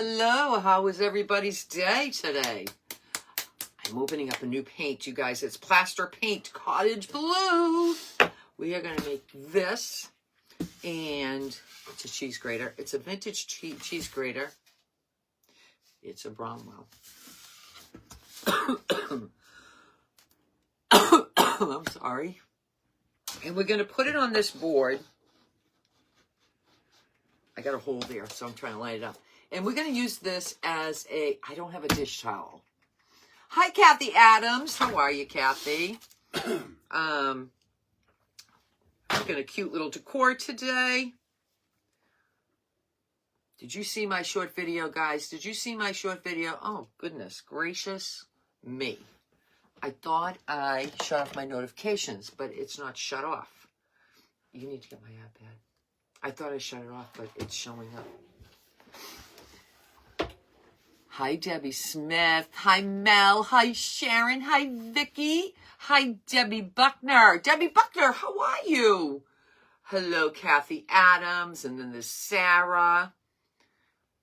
Hello, how was everybody's day today? I'm opening up a new paint, you guys. It's plaster paint, cottage blue. We are going to make this, and it's a cheese grater. It's a vintage cheese grater. It's a Bromwell. I'm sorry. And we're going to put it on this board. I got a hole there, so I'm trying to light it up. And we're going to use this as a, I don't have a dish towel. Hi, Kathy Adams. How are you, Kathy? I'm making a cute little decor today. Did you see my short video, guys? Did you see my short video? Oh, goodness gracious me. I thought I shut off my notifications, but it's not shut off. You need to get my iPad. I thought I shut it off, but it's showing up. Hi, Debbie Smith. Hi, Mel. Hi, Sharon. Hi, Vicky. Hi, Debbie Buckner. Debbie Buckner, how are you? Hello, Kathy Adams. And then there's Sarah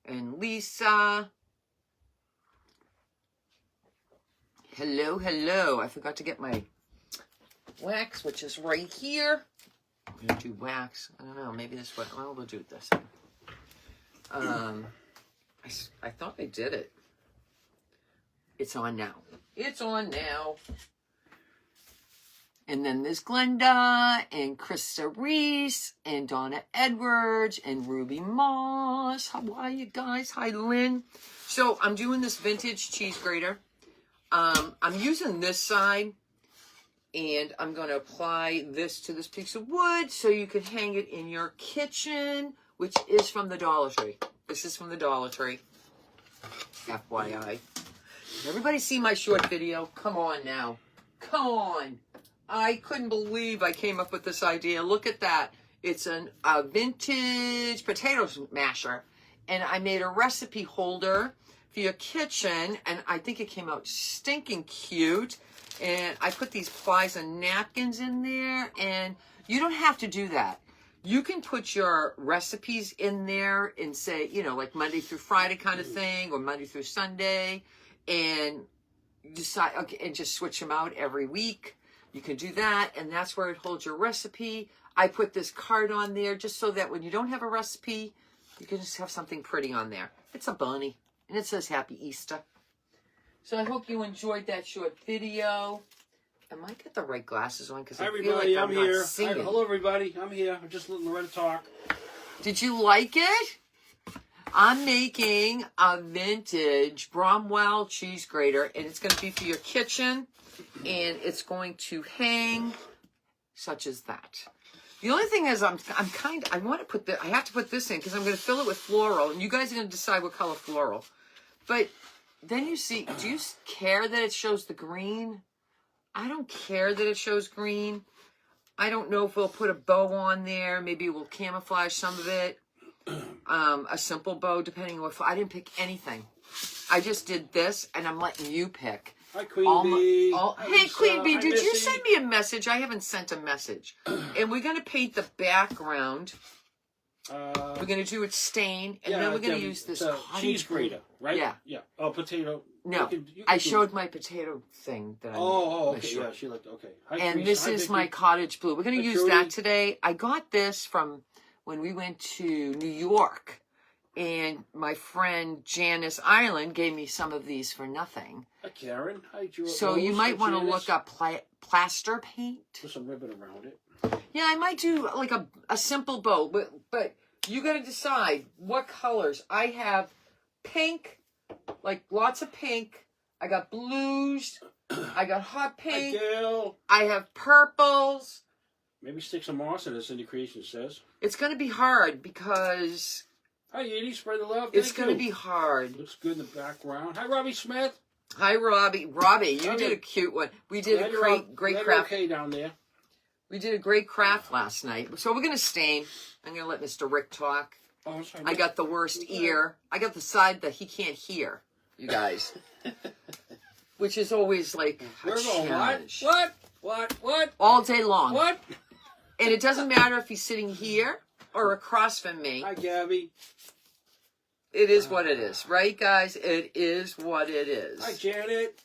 and Lisa. Hello, hello. I forgot to get my wax, which is right here. I'm going to do wax. I don't know. Maybe this way. Well, we'll do it this way. I thought I did it. It's on now. It's on now. And then there's Glenda and Krista Reese and Donna Edwards and Ruby Moss. How are you guys? Hi, Lynn. So I'm doing this vintage cheese grater. I'm using this side. And I'm going to apply this to this piece of wood so you can hang it in your kitchen, which is from the Dollar Tree. This is from the Dollar Tree. FYI. Everybody see my short video? Come on now. Come on. I couldn't believe I came up with this idea. Look at that. It's a vintage potato masher. And I made a recipe holder for your kitchen. And I think it came out stinking cute. And I put these plies and napkins in there. And you don't have to do that. You can put your recipes in there and say, you know, like Monday through Friday kind of thing, or Monday through Sunday, and decide, okay, and just switch them out every week. You can do that, and that's where it holds your recipe. I put this card on there just so that when you don't have a recipe, you can just have something pretty on there. It's a bunny, and it says Happy Easter. So I hope you enjoyed that short video. I might get the right glasses on because I feel like I'm not singing. Hi, hello, everybody. I'm here. I'm just letting Loretta talk. Did you like it? I'm making a vintage Bromwell cheese grater, and it's going to be for your kitchen, and it's going to hang such as that. The only thing is, I want to put I have to put this in because I'm going to fill it with floral, and you guys are going to decide what color floral. But then you see, do you care that it shows the green? I don't care that it shows green. I don't know if we'll put a bow on there. Maybe we'll camouflage some of it. A simple bow, depending on what. I didn't pick anything. I just did this, and I'm letting you pick. Hi, Queen Bee. Hey, Queen Bee, did you send me a message? I haven't sent a message. And we're going to paint the background. We're going to do it stain, and then we're going to use this cheese grater, right? Yeah. Yeah. Oh, potato. No, I showed my potato thing that I made. Oh, okay. Yeah, she looked okay. Hi, and this is my cottage blue. We're going to use that today. I got this from when we went to New York, and my friend Janice Ireland gave me some of these for nothing. Hi, Karen. Hi, George. So you might want to look up plaster paint. Put some ribbon around it. Yeah, I might do like a simple bow, but you got to decide what colors. I have pink, like lots of pink. I got blues. I got hot pink. Hi, Gail. I have purples. Maybe stick some moss in this, Cindy Creation says. It's going to be hard because... Hi, Edie. Spread the love. It's going to be hard. Looks good in the background. Hi, Robbie Smith. Hi, Robbie. Robbie, you did a cute one. We did a great craft. Okay down there. We did a great craft last night. So we're going to stain. I'm going to let Mr. Rick talk. Oh, I'm sorry. I got the worst ear. I got the side that he can't hear, you guys. Which is always like a challenge. What? All day long. What? And it doesn't matter if he's sitting here or across from me. Hi, Gabby. It is what it is, right, guys? It is what it is. Hi, Janet.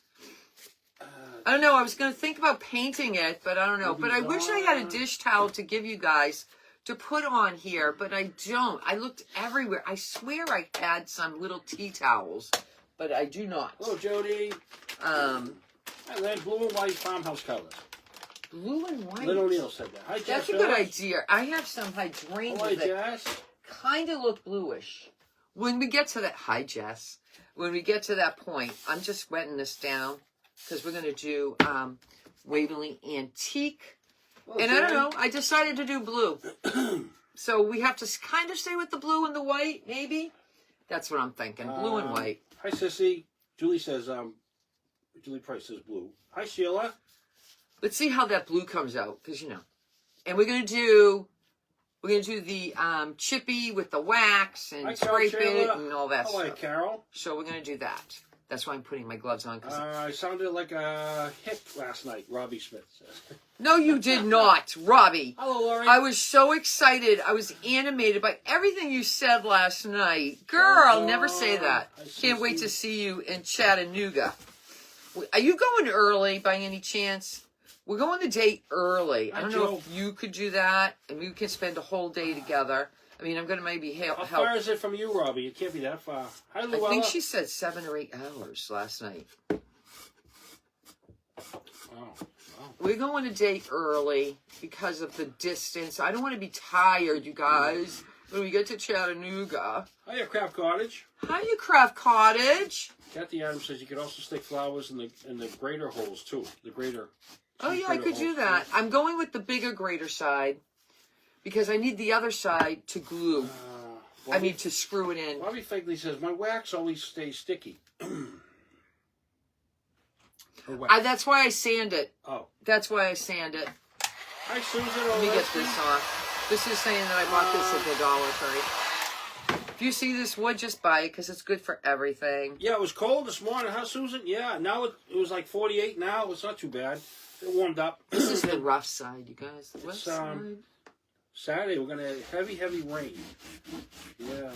I don't know. I was going to think about painting it, but I don't know. But I wish I had a dish towel to give you guys to put on here, but I don't. I looked everywhere. I swear I had some little tea towels, but I do not. Hello, Jody. Hi, Lynn. Blue and white farmhouse colors. Blue and white. Lynn O'Neill said that. Hi, Jess. That's a good idea. I have some hydrangeas Hi, that Jess. kind of look bluish. When we get to that, hi, Jess. When we get to that point, I'm just wetting this down because we're going to do Waverly Antique. Hello, And Jen. I don't know. I decided to do blue. So we have to kind of stay with the blue and the white, maybe. That's what I'm thinking. Blue and white. Hi, Sissy. Julie says, Julie Price says blue. Hi, Sheila. Let's see how that blue comes out, because you know. And we're gonna do the chippy with the wax and Hi, scrape it Sheila. and all that Hi, stuff. Carol. So we're gonna do that. That's why I'm putting my gloves on. I sounded like a hick last night, Robbie Smith says. No, you did not, Robbie. Hello, Lori. I was so excited. I was animated by everything you said last night. Girl, never say that. Can't wait to see you in Chattanooga. Are you going early by any chance? We're going the day early. I don't know if you could do that, and we can spend a whole day together. I mean, I'm going to maybe help. How far is it from you, Robbie? It can't be that far. Hi, Luella. I think she said 7 or 8 hours last night. Wow. We're going a day early because of the distance. I don't want to be tired, you guys, when we get to Chattanooga. Hiya, Craft Cottage. Hiya, Craft Cottage. Kathy Adams says you could also stick flowers in the grater holes, too. The grater. Oh, yeah, I could do that. I'm going with the bigger grater side because I need the other side to glue. I mean, to screw it in. Bobby Fegley says, my wax always stays sticky. That's why I sand it. Oh. That's why I sand it. Hi, Susan. Let me get this off. This is saying that I bought this at the Dollar Tree. If you see this wood, just buy it because it's good for everything. Yeah, it was cold this morning, huh, Susan? Yeah, now it was like 48 now. It's not too bad. It warmed up. This is the rough side, you guys. The rough side. Saturday, we're going to have heavy rain. Yeah,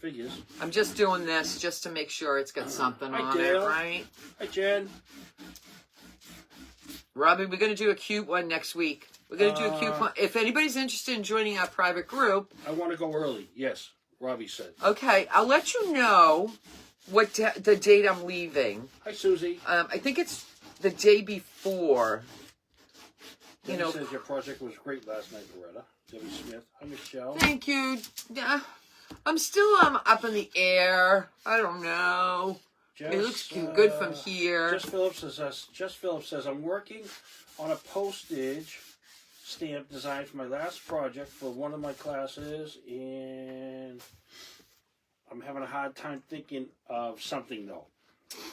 figures. I'm just doing this just to make sure it's got something on it, right? Hi, Jen. Robbie, we're going to do a cute one next week. We're going to do a cute one. If anybody's interested in joining our private group. I want to go early. Yes, Robbie said. Okay, I'll let you know what the date I'm leaving. Hi, Susie. I think it's the day before. Debbie says your project was great last night, Loretta. Debbie Smith. Hi, Michelle. Thank you. Yeah, I'm still up in the air. I don't know. It looks good from here. Jess Phillips says I'm working on a postage stamp design for my last project for one of my classes, and I'm having a hard time thinking of something though.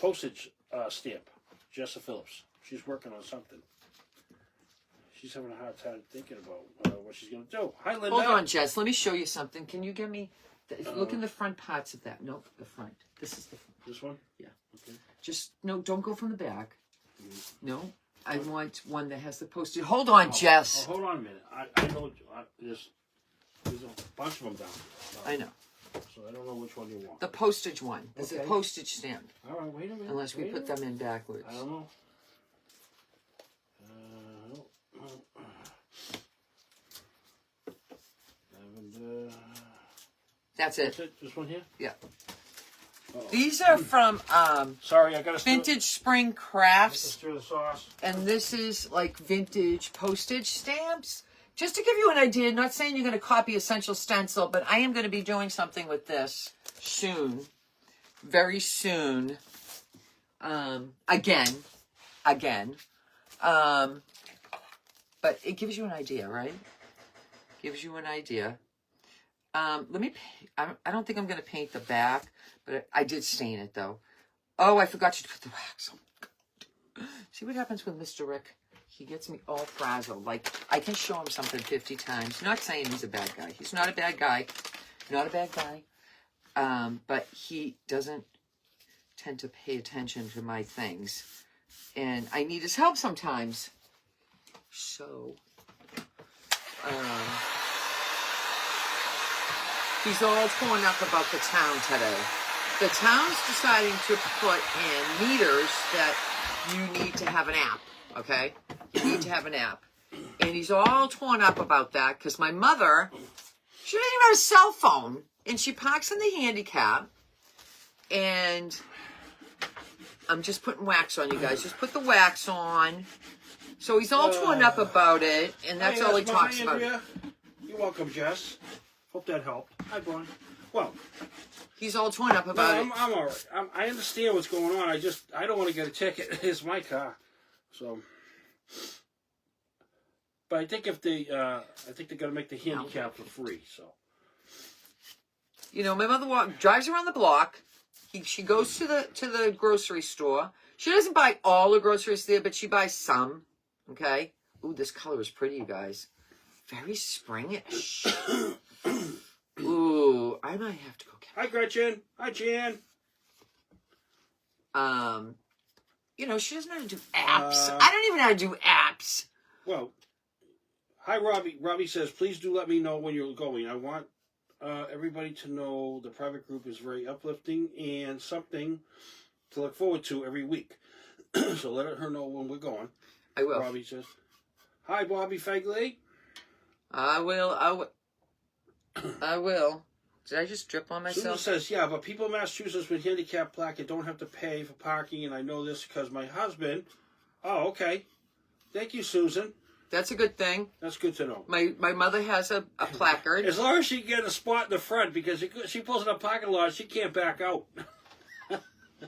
Postage stamp. Jessa Phillips. She's working on something. She's having a hard time thinking about what she's going to do. Hi, Linda. Hold on, Jess. Let me show you something. Can you get me... look in the front parts of that. Nope, the front. This is the front. This one? Yeah. Okay. Just, no, don't go from the back. No, I want one that has the postage. Hold on, Jess. Hold on a minute. I know there's a bunch of them down. I know. So I don't know which one you want. The postage one. There's a postage stamp. All right, wait a minute. Unless we put them in backwards. I don't know. That's it. That's it? This one here? Yeah. Uh-oh. These are from Sorry, I got Vintage Spring Crafts. stir the sauce. And this is like vintage postage stamps. Just to give you an idea, not saying you're going to copy Essential Stencil, but I am going to be doing something with this soon. Very soon. Again. But it gives you an idea, right? Gives you an idea. Let me, I don't think I'm going to paint the back, but I did stain it though. Oh, I forgot to put the wax. Oh, see what happens with Mr. Rick? He gets me all frazzled. Like, I can show him something 50 times. Not saying he's a bad guy. He's not a bad guy. Not a bad guy. But he doesn't tend to pay attention to my things. And I need his help sometimes. So, He's all torn up about the town today. The town's deciding to put in meters that you need to have an app, okay? You need to have an app. And he's all torn up about that because my mother, she doesn't even have a cell phone. And she parks in the handicap. And I'm just putting wax on, you guys. Just put the wax on. So he's all torn up about it. And that's all he talks about. You're welcome, Jess. Hope that helped. Hi, Brian. Well, he's all torn up about it. I'm all right. I understand what's going on. I don't want to get a ticket. It's my car. So, but I think if they're going to make the handicap for free. So, you know, my mother drives around the block. She goes to the grocery store. She doesn't buy all the groceries there, but she buys some. Okay. Ooh, this color is pretty, you guys. Very springish. Ooh, I might have to go get. Hi, Gretchen. Hi, Jan. You know, she doesn't know how to do apps. I don't even know how to do apps. Well, hi, Robbie. Robbie says, please do let me know when you're going. I want everybody to know the private group is very uplifting and something to look forward to every week. So let her know when we're going. I will. Robbie says, hi, Bobby Fagley. I will. Did I just drip on myself? Susan says, yeah, but people in Massachusetts with handicap placard don't have to pay for parking, and I know this because my husband... Oh, okay. Thank you, Susan. That's a good thing. That's good to know. My mother has a placard. As long as she can get a spot in the front, because she pulls in a parking lot, she can't back out.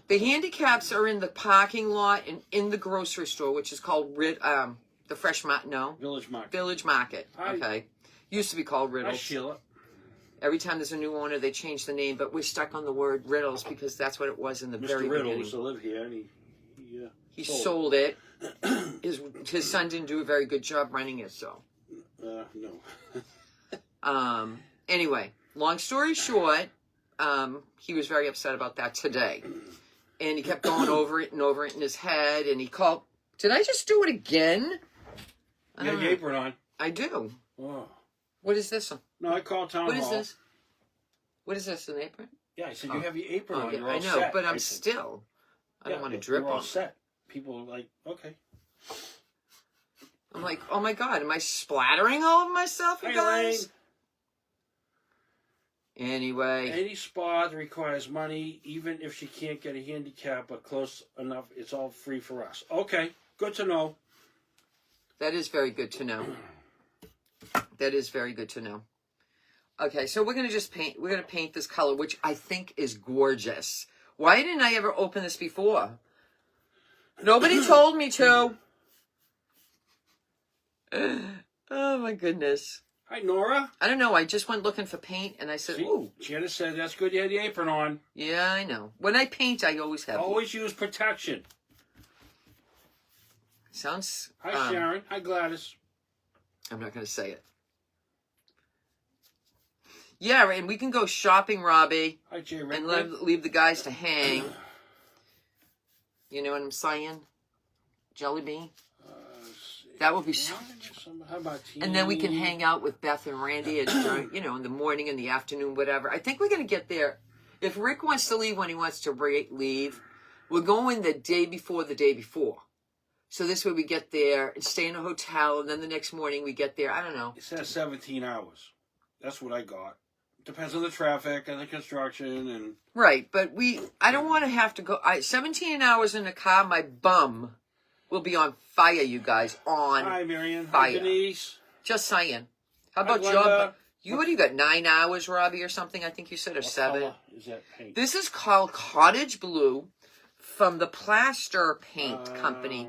The handicaps are in the parking lot and in the grocery store, which is called the Fresh Market. No, Village Market. Village Market. Okay, used to be called Riddles. Hi, Sheila. Every time there's a new owner, they change the name, but we're stuck on the word Riddles because that's what it was in the very Mr. Riddle beginning. used to live here, and he sold it. His son didn't do a very good job running it, so. No. Anyway, long story short, he was very upset about that today. And he kept going over it in his head, and he called. Did I just do it again? You got your apron on. I do. Oh. What is this one? No, I called town hall. What is this? What is this, an apron? Yeah, I said you have your apron on. Yeah, You're all I know, set. but I'm still. I don't want to drip you're all on. set. People are like, okay. I'm like, oh my God, am I splattering all of myself, you guys? Anyway. Any spa requires money, even if she can't get a handicap, but close enough, it's all free for us. Okay, good to know. That is very good to know. That is very good to know. Okay, so we're going to just paint. We're going to paint this color, which I think is gorgeous. Why didn't I ever open this before? Nobody told me to. Oh, my goodness. Hi, Nora. I don't know. I just went looking for paint, and I said, ooh. Janice said, that's good you had the apron on. Yeah, I know. When I paint, I always have Always use protection. Sounds... Hi, Sharon. Hi, Gladys. I'm not going to say it. Yeah, and we can go shopping, Robbie. Hi, Jay. And leave the guys to hang. You know what I'm saying? Jelly bean. That would be so much fun. How about and then we can hang out with Beth and Randy, and during, in the morning, in the afternoon, whatever. I think we're going to get there. If Rick wants to leave when he wants to leave, we're going the day before the day before. So this way we get there and stay in a hotel, and then the next morning we get there. I don't know. It says 17 hours. That's what I got. Depends on the traffic and the construction and... Right, but I don't want to have to go... 17 hours in the car, my bum will be on fire, you guys. Hi, Marion. Fire. Hi, Denise. Just saying. How about your... What do you got, 9 hours, Robbie, or something? I think you said, or 7. Color is that paint? This is called Cottage Blue from the Plaster Paint Company.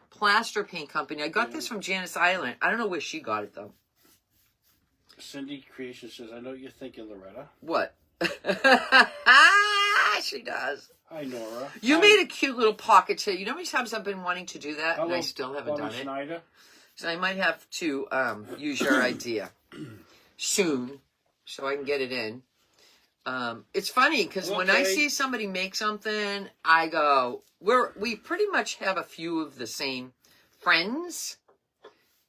Plaster Paint Company. I got this from Janice Island. I don't know where she got it, though. Cindy Creation says, I know what you're thinking, Loretta. What? She does. Hi, Nora. You made a cute little pocket too. You know how many times I've been wanting to do that, and I still haven't done Schneider. it? So I might have to use your idea soon so I can get it in. It's funny because when I see somebody make something, I go, we pretty much have a few of the same friends,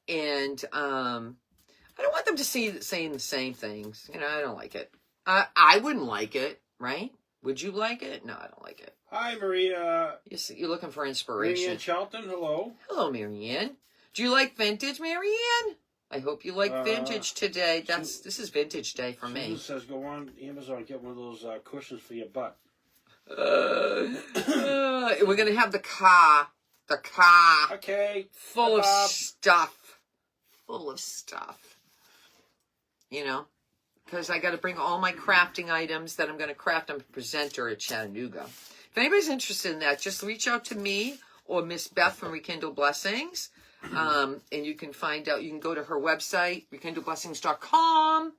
and I don't want them to see saying the same things. I don't like it. I wouldn't like it, right? Would you like it? No, I don't like it. Hi, Maria. You're looking for inspiration. Marianne Charlton, hello. Hello, Marianne. Do you like vintage, Marianne? I hope you like vintage today. This is vintage day for me. Susan says go on Amazon and get one of those cushions for your butt. We're gonna have the car. Okay. Full of stuff. Full of stuff. You know, because I got to bring all my crafting items that I'm going to craft. I'm a presenter at Chattanooga. If anybody's interested in that, just reach out to me or Miss Beth from Rekindle Blessings. And you can find out, you can go to her website, rekindleblessings.com,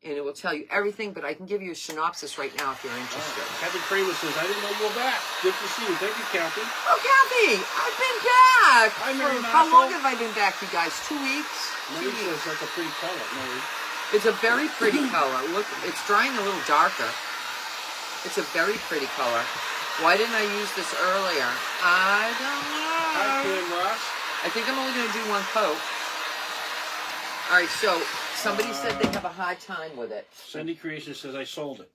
and it will tell you everything, but I can give you a synopsis right now if you're interested. Kathy Kramer says, I didn't know you were back. Good to see you. Thank you, Kathy. Oh, Kathy, I've been back. Hi, Mary How Marshall. long have I been back, you guys? 2 weeks? Mary says that's a pretty color, Mary. It's a very pretty color. Look, it's drying a little darker. It's a very pretty color. Why didn't I use this earlier? I don't know. Hi, Kim Ross. I think I'm only going to do one coat. All right, so somebody said they have a hard time with it. Cindy Creation says, I sold it.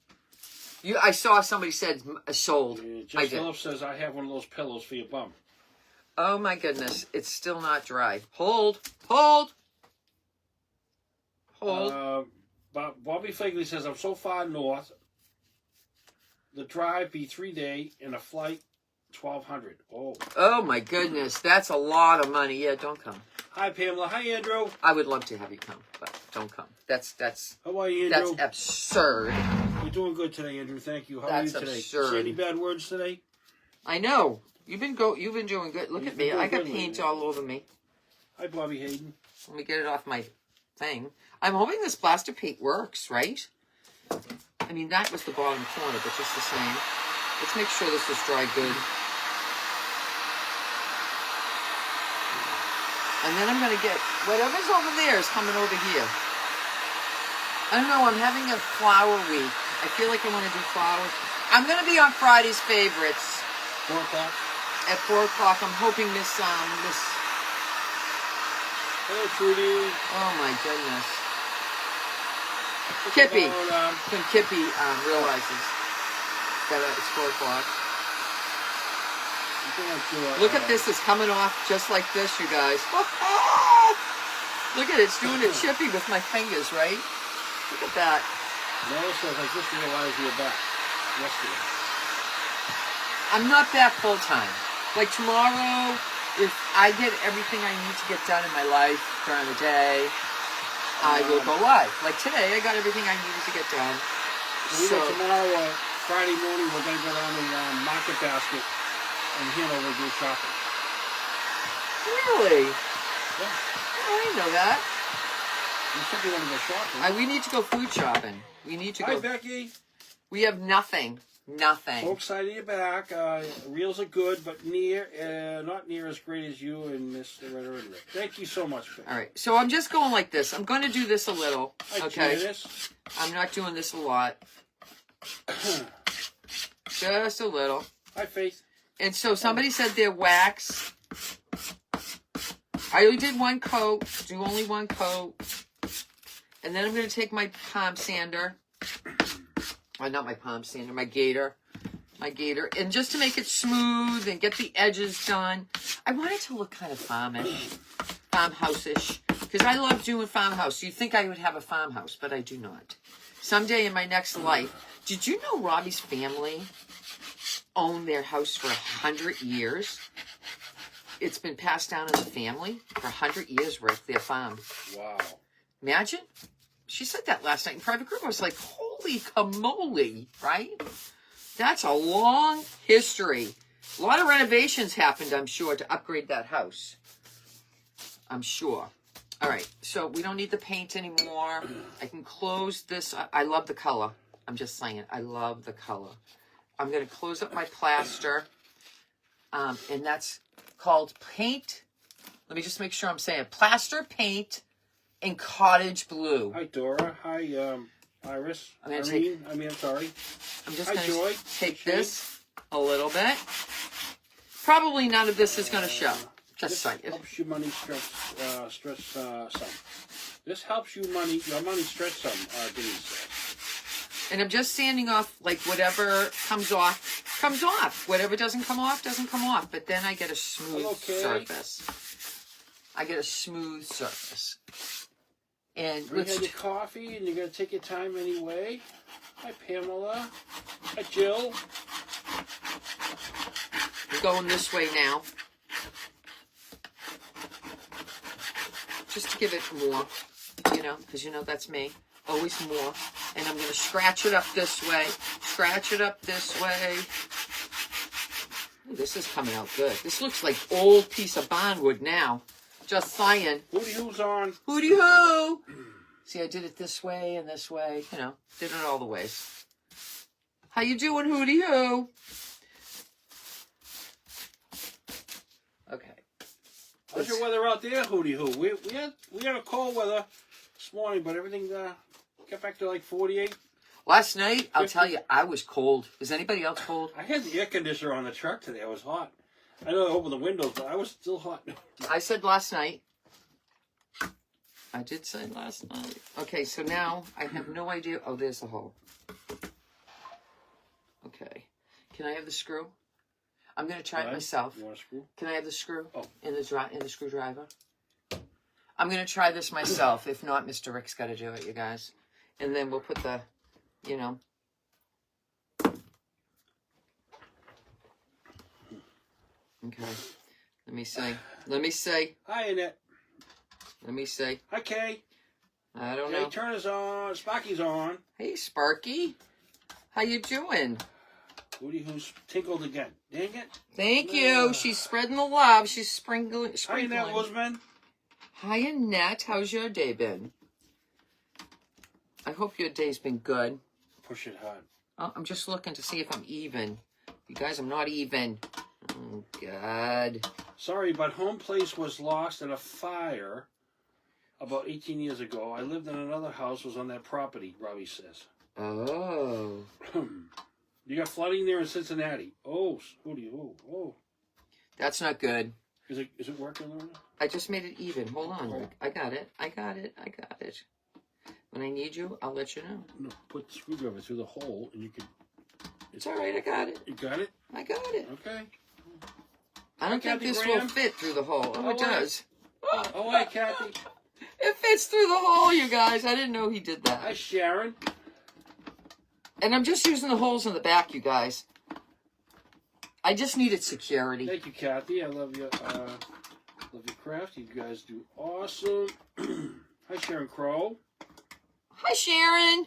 I saw somebody said sold. Jess Phillips says, I have one of those pillows for your bum. Oh, my goodness. It's still not dry. Hold. Bobby Fagley says, I'm so far north. The drive be 3-day and a flight $1,200. Oh, my goodness. That's a lot of money. Yeah, don't come. Hi, Pamela. Hi, Andrew. I would love to have you come, but don't come. That's How are you, Andrew? That's absurd. You're doing good today, Andrew. Thank you. How That's are you today? absurd. Say any bad words today? I know. You've been doing good. Look at me. I got paint all over me. Hi, Bobby Hayden. Let me get it off my thing. I'm hoping this plaster paint works, right? I mean, that was the bottom corner, but just the same. Let's make sure this is dry good. And then I'm going to get whatever's over there is coming over here. I don't know. I'm having a flower week. I feel like I want to do flowers. I'm going to be on Friday's favorites. 4 o'clock? At 4 o'clock. I'm hoping Miss Hello, Trudy. Oh my goodness. Kippy. When Kippy realizes that it's 4 o'clock. Look at this. It's coming off just like this, you guys. Look at it. It's doing it chippy with my fingers, right? Look at that. Noah says, I just realized you were back yesterday. I'm not back full time. Like tomorrow, if I get everything I need to get done in my life during the day, I will go live. Like today, I got everything I needed to get done. So tomorrow, Friday morning, we're going to go down to Market Basket and Hanover do shopping. Really? Yeah. Oh, I didn't know that. You said you want to go shopping. We need to go food shopping. We need to go. Hi, Becky. We have nothing. Nothing. So excited you're back. Reels are good, but not near as great as you and Miss Loretta and Rick. Thank you so much, Becky. All right. So I'm just going like this. I'm going to do this a little. Hi, okay. Janice. I'm not doing this a lot. Just a little. Hi, Faith. And so somebody said they're wax. I only did one coat. Do only one coat. And then I'm going to take my palm sander. Not my palm sander, my gator. And just to make it smooth and get the edges done. I want it to look kind of farmhouse-ish. Because I love doing farmhouse. You'd think I would have a farmhouse, but I do not. Someday in my next life. Did you know Robbie's family owned their house for 100 years? It's been passed down as a family for 100 years, Rick, their farm. Wow. Imagine. She said that last night in private group. I was like, holy camole, right? That's a long history. A lot of renovations happened, I'm sure, to upgrade that house. I'm sure. All right, so we don't need the paint anymore. I can close this. I love the color. I'm just saying, I love the color. I'm going to close up my plaster, and that's called paint. Let me just make sure I'm saying plaster paint in cottage blue. Hi, Dora. Hi, Iris. I'm sorry. I'm just Hi, going Joy. to take this a little bit. Probably none of this is going to show. Just saying. This helps you money stretch some. This helps your money stretch some, Denise says. And I'm just sanding off, like, whatever comes off, comes off. Whatever doesn't come off, doesn't come off. But then I get a smooth surface. I get a smooth surface. And you had your coffee, and you're going to take your time anyway. Hi, Pamela. Hi, Jill. We're going this way now. Just to give it more, you know, because you know that's me. Always more. And I'm going to scratch it up this way. Scratch it up this way. Ooh, this is coming out good. This looks like old piece of barnwood now. Just saying. Hooty hoo's on. Hooty hoo! See, I did it this way and this way. You know, did it all the ways. How you doing, Hooty hoo? Okay. How's your weather out there, Hooty hoo? We had a cold weather this morning, but everything got back to like 48. Last night, I'll tell you, I was cold. Is anybody else cold? I had the air conditioner on the truck today. I was hot. I know I opened the windows, but I was still hot. I said last night. I did say last night. Okay, so now I have no idea. Oh, there's the hole. Okay. Can I have the screw? I'm going to try it myself. You want a screw? Can I have the screw? Oh. In the screwdriver? I'm going to try this myself. If not, Mr. Rick's got to do it, you guys. And then we'll put the, you know. Okay. Let me see. Let me see. Hi, Annette. Let me see. Hi, Kay. I don't Kay know. Turner's on. Sparky's on. Hey, Sparky. How you doing? Hooty who's tinkled again. Dang it. Thank you. She's spreading the love. She's sprinkling. Hi, Annette Woosman. Hi, Annette. How's your day been? I hope your day's been good. Push it hard. Oh, I'm just looking to see if I'm even. You guys, I'm not even. Oh, God. Sorry, but home place was lost in a fire about 18 years ago. I lived in another house, was on that property, Robbie says. Oh. You got flooding there in Cincinnati. Oh, Hooty, oh. That's not good. Is it working, Lorna? I just made it even. Hold on, Rick. I got it. I got it. When I need you, I'll let you know. No, put the screwdriver through the hole and you can... It's all right. I got it. You got it? I got it. Okay. I don't think this will fit through the hole. Oh, it does. Oh, hi, Kathy. It fits through the hole, you guys. I didn't know he did that. Hi, Sharon. And I'm just using the holes in the back, you guys. I just needed security. Thank you, Kathy. I love you. Love your craft. You guys do awesome. Hi, Sharon Crow. Hi, Sharon.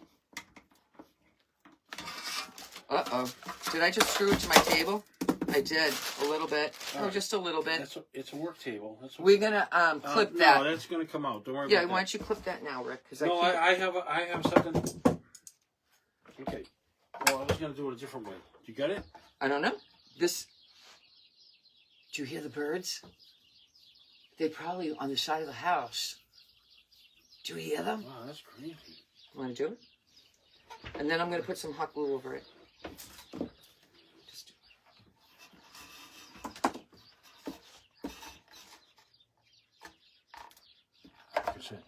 Uh-oh. Did I just screw it to my table? I did. A little bit. Oh, just a little bit. It's a work table. That's We're going to clip that. No, that's going to come out. Don't worry about Yeah, that. why don't you clip that now, Rick? No, I have something. Okay. Well, I was going to do it a different way. You got it? I don't know. This... Do you hear the birds? They're probably on the side of the house. Do you hear them? Wow, that's crazy. Want to do it? And then I'm going to put some hot glue over it. Just What's it?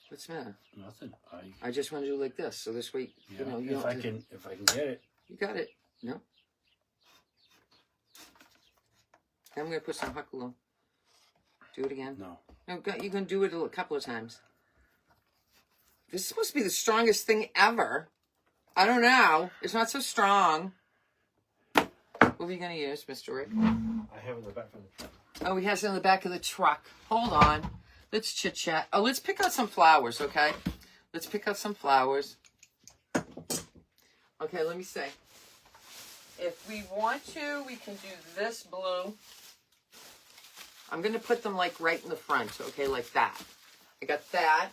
What's the matter? Nothing. I just want to do like this, so this way, Yeah, you know, you if don't I can get it. You got it. No? I'm going to put some hot glue. Do it again. No. No, you can do it a couple of times. This is supposed to be the strongest thing ever. I don't know. It's not so strong. What are you going to use, Mr. Rick? I have it in the back of the truck. Oh, he has it in the back of the truck. Hold on. Let's chit-chat. Oh, let's pick out some flowers, okay? Let's pick out some flowers. Okay, let me see. If we want to, we can do this blue. I'm going to put them, like, right in the front, okay, like that. I got that.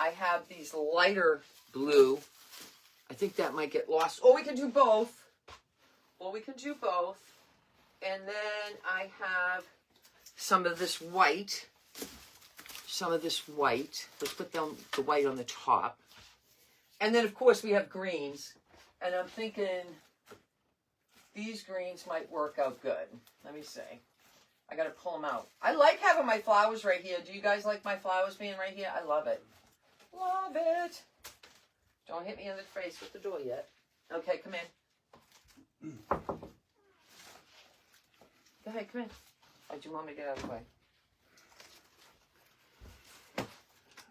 I have these lighter blue. I think that might get lost. Oh, we can do both. Well, we can do both. And then I have some of this white. Some of this white. Let's put the white on the top. And then, of course, we have greens. And I'm thinking these greens might work out good. Let me see. I got to pull them out. I like having my flowers right here. Do you guys like my flowers being right here? I love it. Love it. Don't hit me in the face with the door yet. Okay, come in. Go ahead, come in. Oh, do you want me to get out of the way?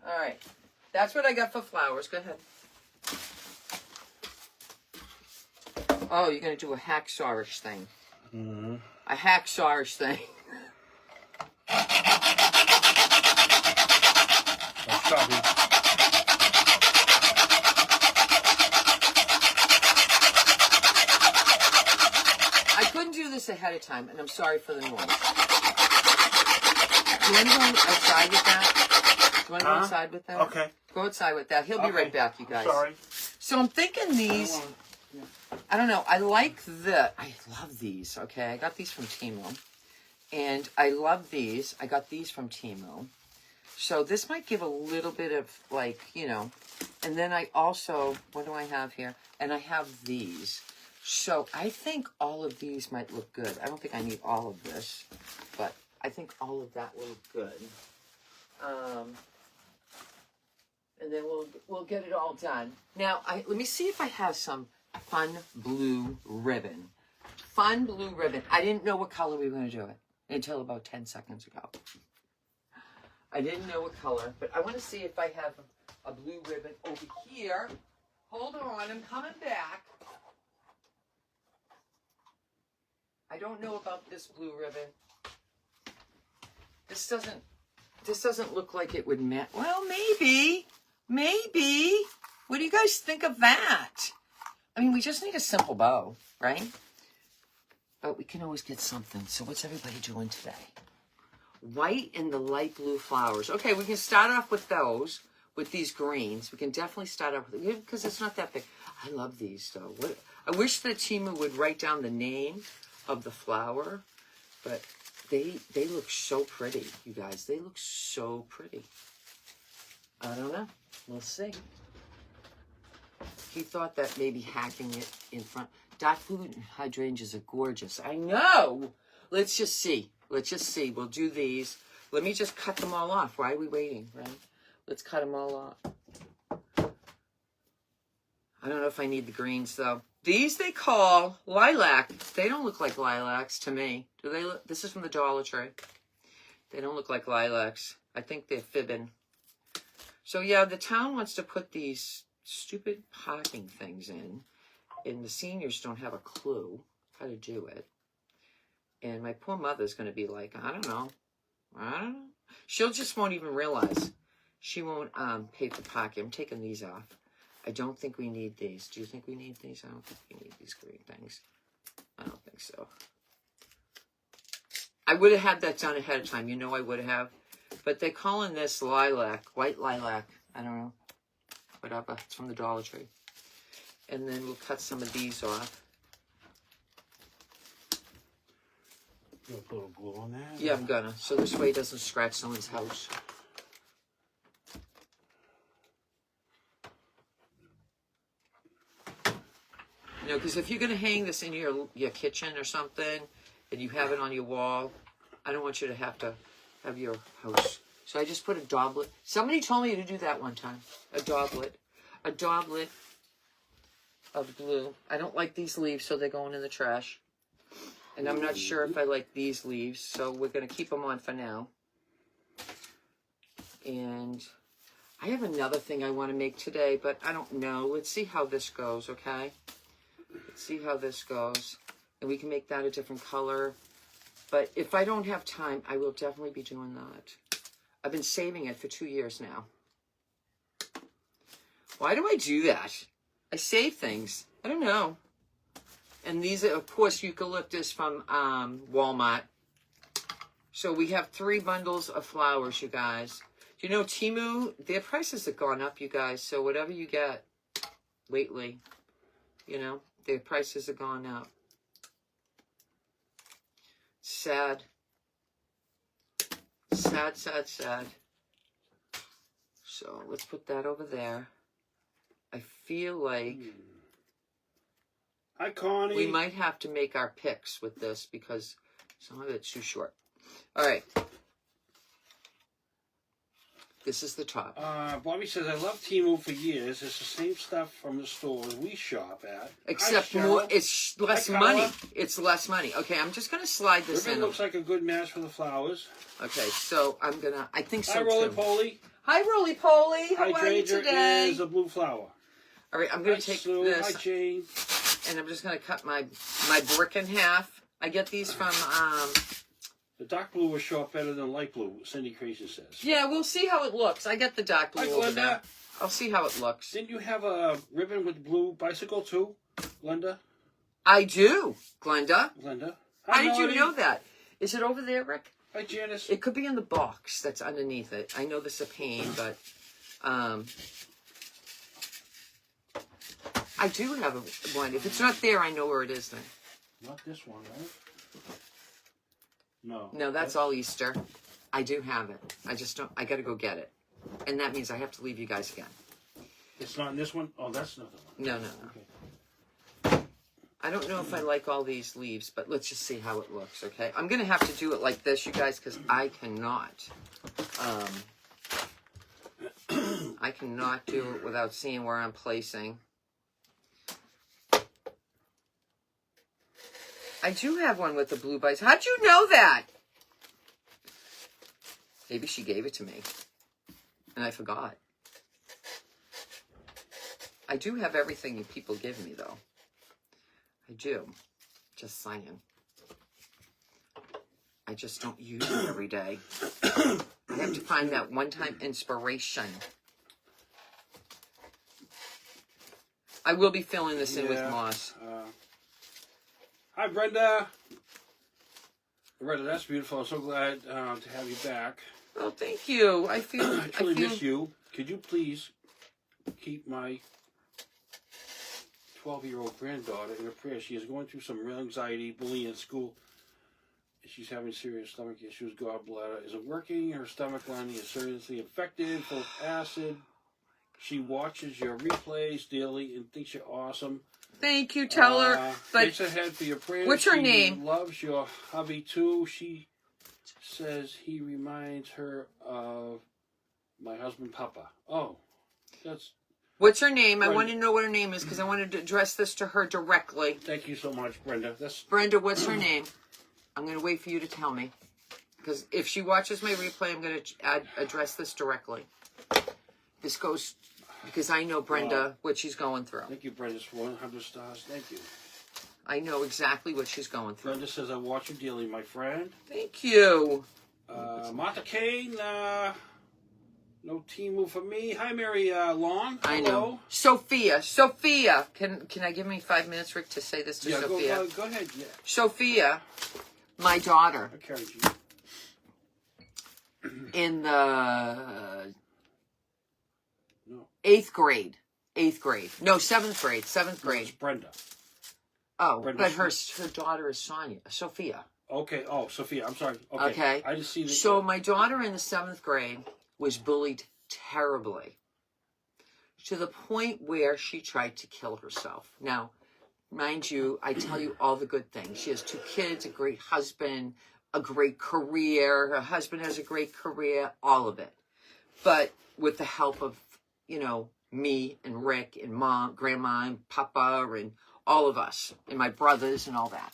All right. That's what I got for flowers. Go ahead. Oh, you're going to do a hacksawish thing. Mm-hmm. A hacksawish thing. That's probably... I couldn't do this ahead of time, and I'm sorry for the noise. Do you want to go outside with that? Do you want to go outside with that? Okay. Go outside with that. He'll be right back, you guys. Sorry. So I'm thinking these... I don't know. I like I love these, okay? I got these from Temu. And I love these. I got these from Temu. So this might give a little bit of, like, you know. And then I also... What do I have here? And I have these. So I think all of these might look good. I don't think I need all of this. But I think all of that will look good. And then we'll get it all done. Now, let me see if I have some fun blue ribbon. Fun blue ribbon. I didn't know what color we were going to do it until about 10 seconds ago. I didn't know what color, but I want to see if I have a blue ribbon over here. Hold on, I'm coming back. I don't know about this blue ribbon. This doesn't look like it would match. Well, maybe. Maybe. What do you guys think of that? I mean, we just need a simple bow, right? But we can always get something. So what's everybody doing today? White and the light blue flowers. Okay, we can start off with those, with these greens. We can definitely start off with it because it's not that big. I love these, though. I wish that Temu would write down the name of the flower, but they look so pretty, you guys. They look so pretty. I don't know. We'll see. He thought that maybe hacking it in front. Dot food hydrangeas are gorgeous. I know. Let's just see. Let's just see. We'll do these. Let me just cut them all off. Why are we waiting, right? Let's cut them all off. I don't know if I need the greens, though. These they call lilac. They don't look like lilacs to me. Do they look? This is from the Dollar Tree. They don't look like lilacs. I think they're fibbing. So, yeah, the town wants to put these stupid parking things in, and the seniors don't have a clue how to do it. And my poor mother's going to be like, I don't know. She'll just won't even realize. She won't pay for parking. I'm taking these off. I don't think we need these. Do you think we need these? I don't think we need these green things. I don't think so. I would have had that done ahead of time. You know I would have. But they're calling this lilac, white lilac. I don't know. Whatever. It's from the Dollar Tree. And then we'll cut some of these off. You want to put a little glue on that? Yeah, I'm gonna. So this way it doesn't scratch someone's house. You know, because if you're going to hang this in your kitchen or something, and you have it on your wall, I don't want you to have your house. So I just put a doblet. Somebody told me to do that one time. A doblet. A doblet of glue. I don't like these leaves, so they're going in the trash. And I'm not sure if I like these leaves, so we're going to keep them on for now. And I have another thing I want to make today, but I don't know. Let's see how this goes, okay? Let's see how this goes. And we can make that a different color. But if I don't have time, I will definitely be doing that. I've been saving it for 2 years now. Why do I do that? I save things. I don't know. And these are, of course, eucalyptus from Walmart. So we have 3 bundles of flowers, you guys. You know, Temu, their prices have gone up, you guys. So whatever you get lately, you know, their prices have gone up. Sad. Sad, sad, sad. So let's put that over there. I feel like Hi, Connie. we might have to make our picks with this because some of it's too short. All right. This is the top. Bobby says, I love Temu for years. It's the same stuff from the stores we shop at. Except Hi, more, Cheryl. it's less Hi, money. Carla. It's less money. Okay, I'm just going to slide this Ribbon in. looks like a good match for the flowers. Okay, so I'm going to, I think so Hi, too. Roly Poly. Hi, Roly Poly. How Hi, are you Grater today? is a blue flower. All right, I'm going Hi, to take Sue. this, Hi, Jane. and I'm just going to cut my brick in half. I get these from, The dark blue will show up better than light blue, Cindy Crazy says. yeah, we'll see how it looks. I get the dark blue Hi, over there. Glenda. I'll see how it looks. Didn't you have a ribbon with blue bicycle too, Glenda? I do, Glenda. Glenda. How Hi, did you Melody. know that? Is it over there, Rick? Hi, Janice. It could be in the box that's underneath it. I know this is a pain, but I do have one. If it's not there, I know where it is then. Not this one, right? No. No, that's all Easter. I do have it. I just don't. I got to go get it, and that means I have to leave you guys again. It's not in this one? Oh, that's not the one. No, no, no. Okay. I don't know if I like all these leaves, but let's just see how it looks, okay? I'm going to have to do it like this, you guys, because I cannot. I cannot do it without seeing where I'm placing. I do have one with the blue bites. How'd you know that? Maybe she gave it to me, and I forgot. I do have everything you people give me, though. I do. Just saying. I just don't use it every day. I have to find that one-time inspiration. I will be filling this in with moss. Hi, Brenda. Brenda, that's beautiful. I'm so glad to have you back. Oh, thank you. I truly miss you. Could you please keep my 12-year-old granddaughter in a prayer? She is going through some real anxiety, bullying at school. She's having serious stomach issues. Gallbladder isn't working. Her stomach lining is seriously infected, full of acid. She watches your replays daily and thinks you're awesome. Thank you, tell her. But thanks ahead for your prayers. what's her She name? Loves your hubby too. She says he reminds her of my husband, Papa. Oh, that's. What's her name? Brenda. I want to know what her name is because I wanted to address this to her directly. Thank you so much, Brenda. That's Brenda, what's her name? I'm going to wait for you to tell me. Because if she watches my replay, I'm going to address this directly. This goes, because I know Brenda, what she's going through. Thank you, Brenda, for 100 stars. Thank you. I know exactly what she's going through. Brenda says, I watch you daily, my friend. Thank you. Martha Kane, no Temu for me. Hi, Mary Long. I Hello. know. Sophia. Can I give me 5 minutes, Rick, to say this to Sophia? Go ahead. Yeah. Sophia, my daughter, I carried you. in the No. 8th grade. No, 7th grade. No, it's Brenda. Oh, Brenda but her daughter is Sophia. Okay. Oh, Sophia. I'm sorry. Okay. I just see that. So my daughter in the 7th grade was bullied terribly to the point where she tried to kill herself. Now, mind you, I tell you all the good things. She has 2 kids, a great husband, a great career. Her husband has a great career, all of it. But with the help of, me and Rick and Mom, Grandma and Papa and all of us and my brothers and all that.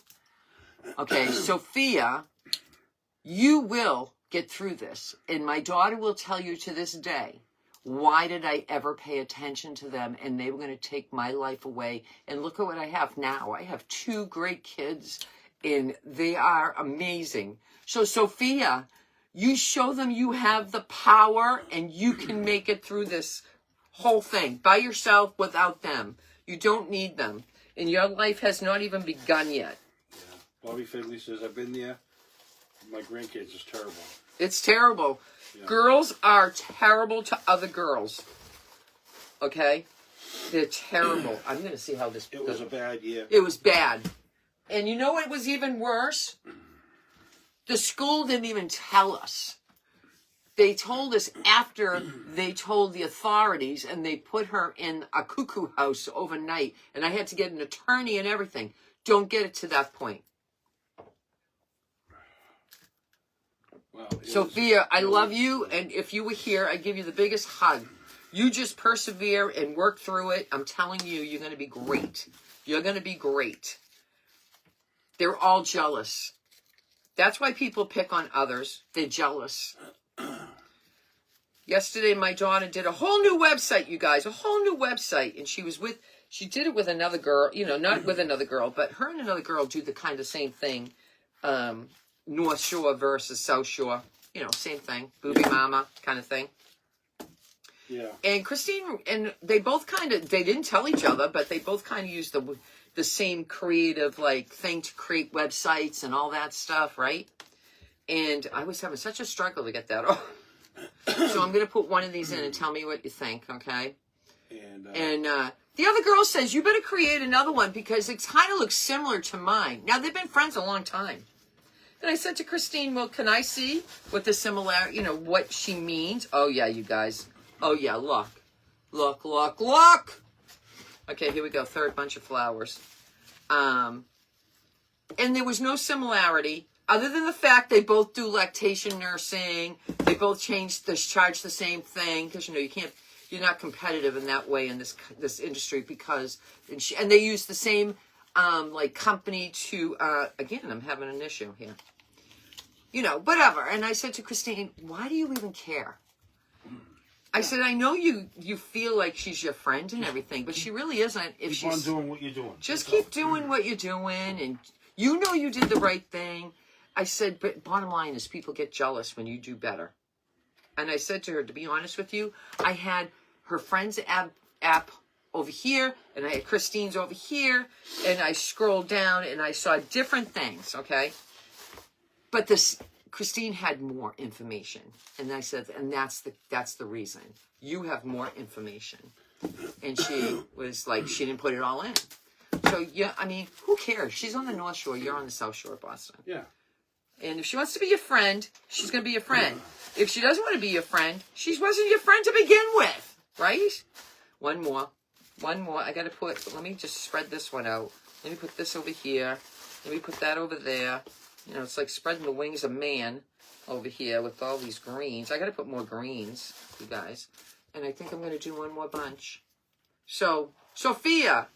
Okay, Sophia, you will get through this. And my daughter will tell you to this day, why did I ever pay attention to them? And they were going to take my life away. And look at what I have now. I have 2 great kids, and they are amazing. So, Sophia, you show them you have the power, and you can make it through this whole thing by yourself without them. You don't need them. And your life has not even begun yet. Yeah. Bobby Figley says, I've been there. My grandkids is terrible. It's terrible. Yeah. Girls are terrible to other girls. Okay? They're terrible. I'm going to see how this... It was a bad year. It was bad. And you know what was even worse? The school didn't even tell us. They told us after they told the authorities, and they put her in a cuckoo house overnight, and I had to get an attorney and everything. Don't get it to that point. Well, Sophia, I love you, and if you were here, I'd give you the biggest hug. You just persevere and work through it. I'm telling you, you're going to be great. You're going to be great. They're all jealous. That's why people pick on others. They're jealous. Yesterday, my daughter did a whole new website, you guys, a whole new website, and she did it with another girl, not with another girl, but her and another girl do the kind of same thing. North Shore versus South Shore, same thing, booby mama kind of thing. Yeah. And Christine, and they both they didn't tell each other, but they both kind of used the same creative thing to create websites and all that stuff, right? And I was having such a struggle to get that off. So I'm going to put one of these in and tell me what you think, okay? And the other girl says, you better create another one because it kind of looks similar to mine. Now, they've been friends a long time. And I said to Christine, well, can I see what the similarity, what she means? Oh, yeah, you guys. Oh, yeah, look. Look, look, look. Okay, here we go. Third bunch of flowers. And there was no similarity other than the fact they both do lactation nursing. They both charge the same thing because, you're not competitive in that way in this industry because, and they use the same, company to, again, I'm having an issue here. Whatever. And I said to Christine, why do you even care? I said, I know you feel like she's your friend and everything, but she really isn't. Keep on doing what you're doing. Just keep doing what you're doing, and you did the right thing. I said, but bottom line is people get jealous when you do better. And I said to her, to be honest with you, I had her friend's app over here, and I had Christine's over here, and I scrolled down, and I saw different things, okay? But Christine had more information. And I said, and that's the reason. You have more information. And she was like, she didn't put it all in. So, yeah, I mean, who cares? She's on the North Shore. You're on the South Shore of Boston. Yeah. And if she wants to be your friend, she's going to be your friend. If she doesn't want to be your friend, she wasn't your friend to begin with. Right? One more. I got to let me just spread this one out. Let me put this over here. Let me put that over there. It's like spreading the wings of man over here with all these greens. I got to put more greens, you guys. And I think I'm going to do one more bunch. So, Sophia,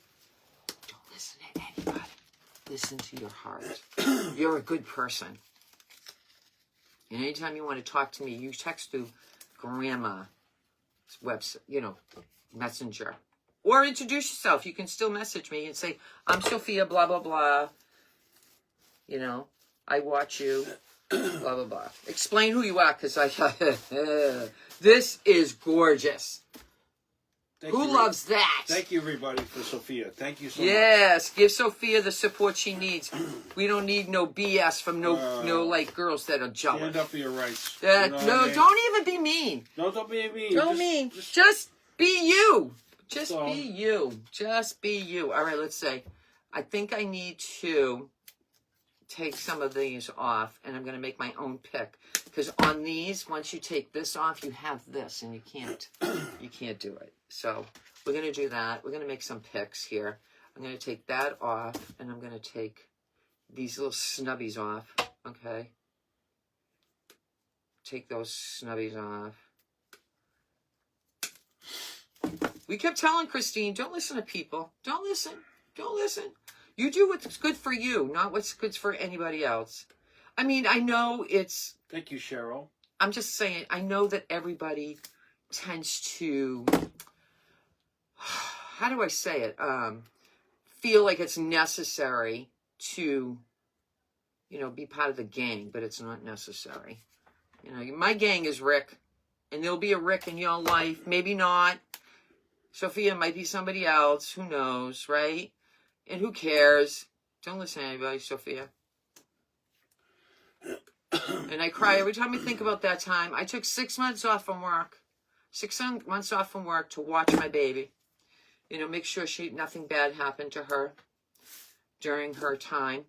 don't listen to anybody. Listen to your heart. You're a good person. And anytime you want to talk to me, you text through Grandma's website, Messenger. Or introduce yourself. You can still message me and say, I'm Sophia, blah, blah, blah. I watch you, blah, blah, blah. Explain who you are, because this is gorgeous. Who loves that? Thank you, everybody, for Sophia. Thank you so much. Yes, give Sophia the support she needs. We don't need no BS from no girls that are jealous. Stand up for your rights. Don't even be mean. No, don't be mean. Don't mean. Just be you. Just be you. Just be you. All right, let's say. I think I need to take some of these off, and I'm going to make my own pick. Because on these, once you take this off, you have this, and you can't do it. So we're going to do that. We're going to make some picks here. I'm going to take that off, and I'm going to take these little snubbies off. Okay. Take those snubbies off. We kept telling Christine, don't listen to people. Don't listen. Don't listen. You do what's good for you, not what's good for anybody else. I mean, I know it's... Thank you, Cheryl. I'm just saying, I know that everybody tends to... How do I say it? Feel like it's necessary to, be part of the gang, but it's not necessary. My gang is Rick, and there'll be a Rick in your life. Maybe not. Sophia might be somebody else. Who knows, right? And who cares? Don't listen to anybody, Sophia. And I cry every time I think about that time. I took 6 months off from work. 6 months off from work to watch my baby. Make sure nothing bad happened to her during her time.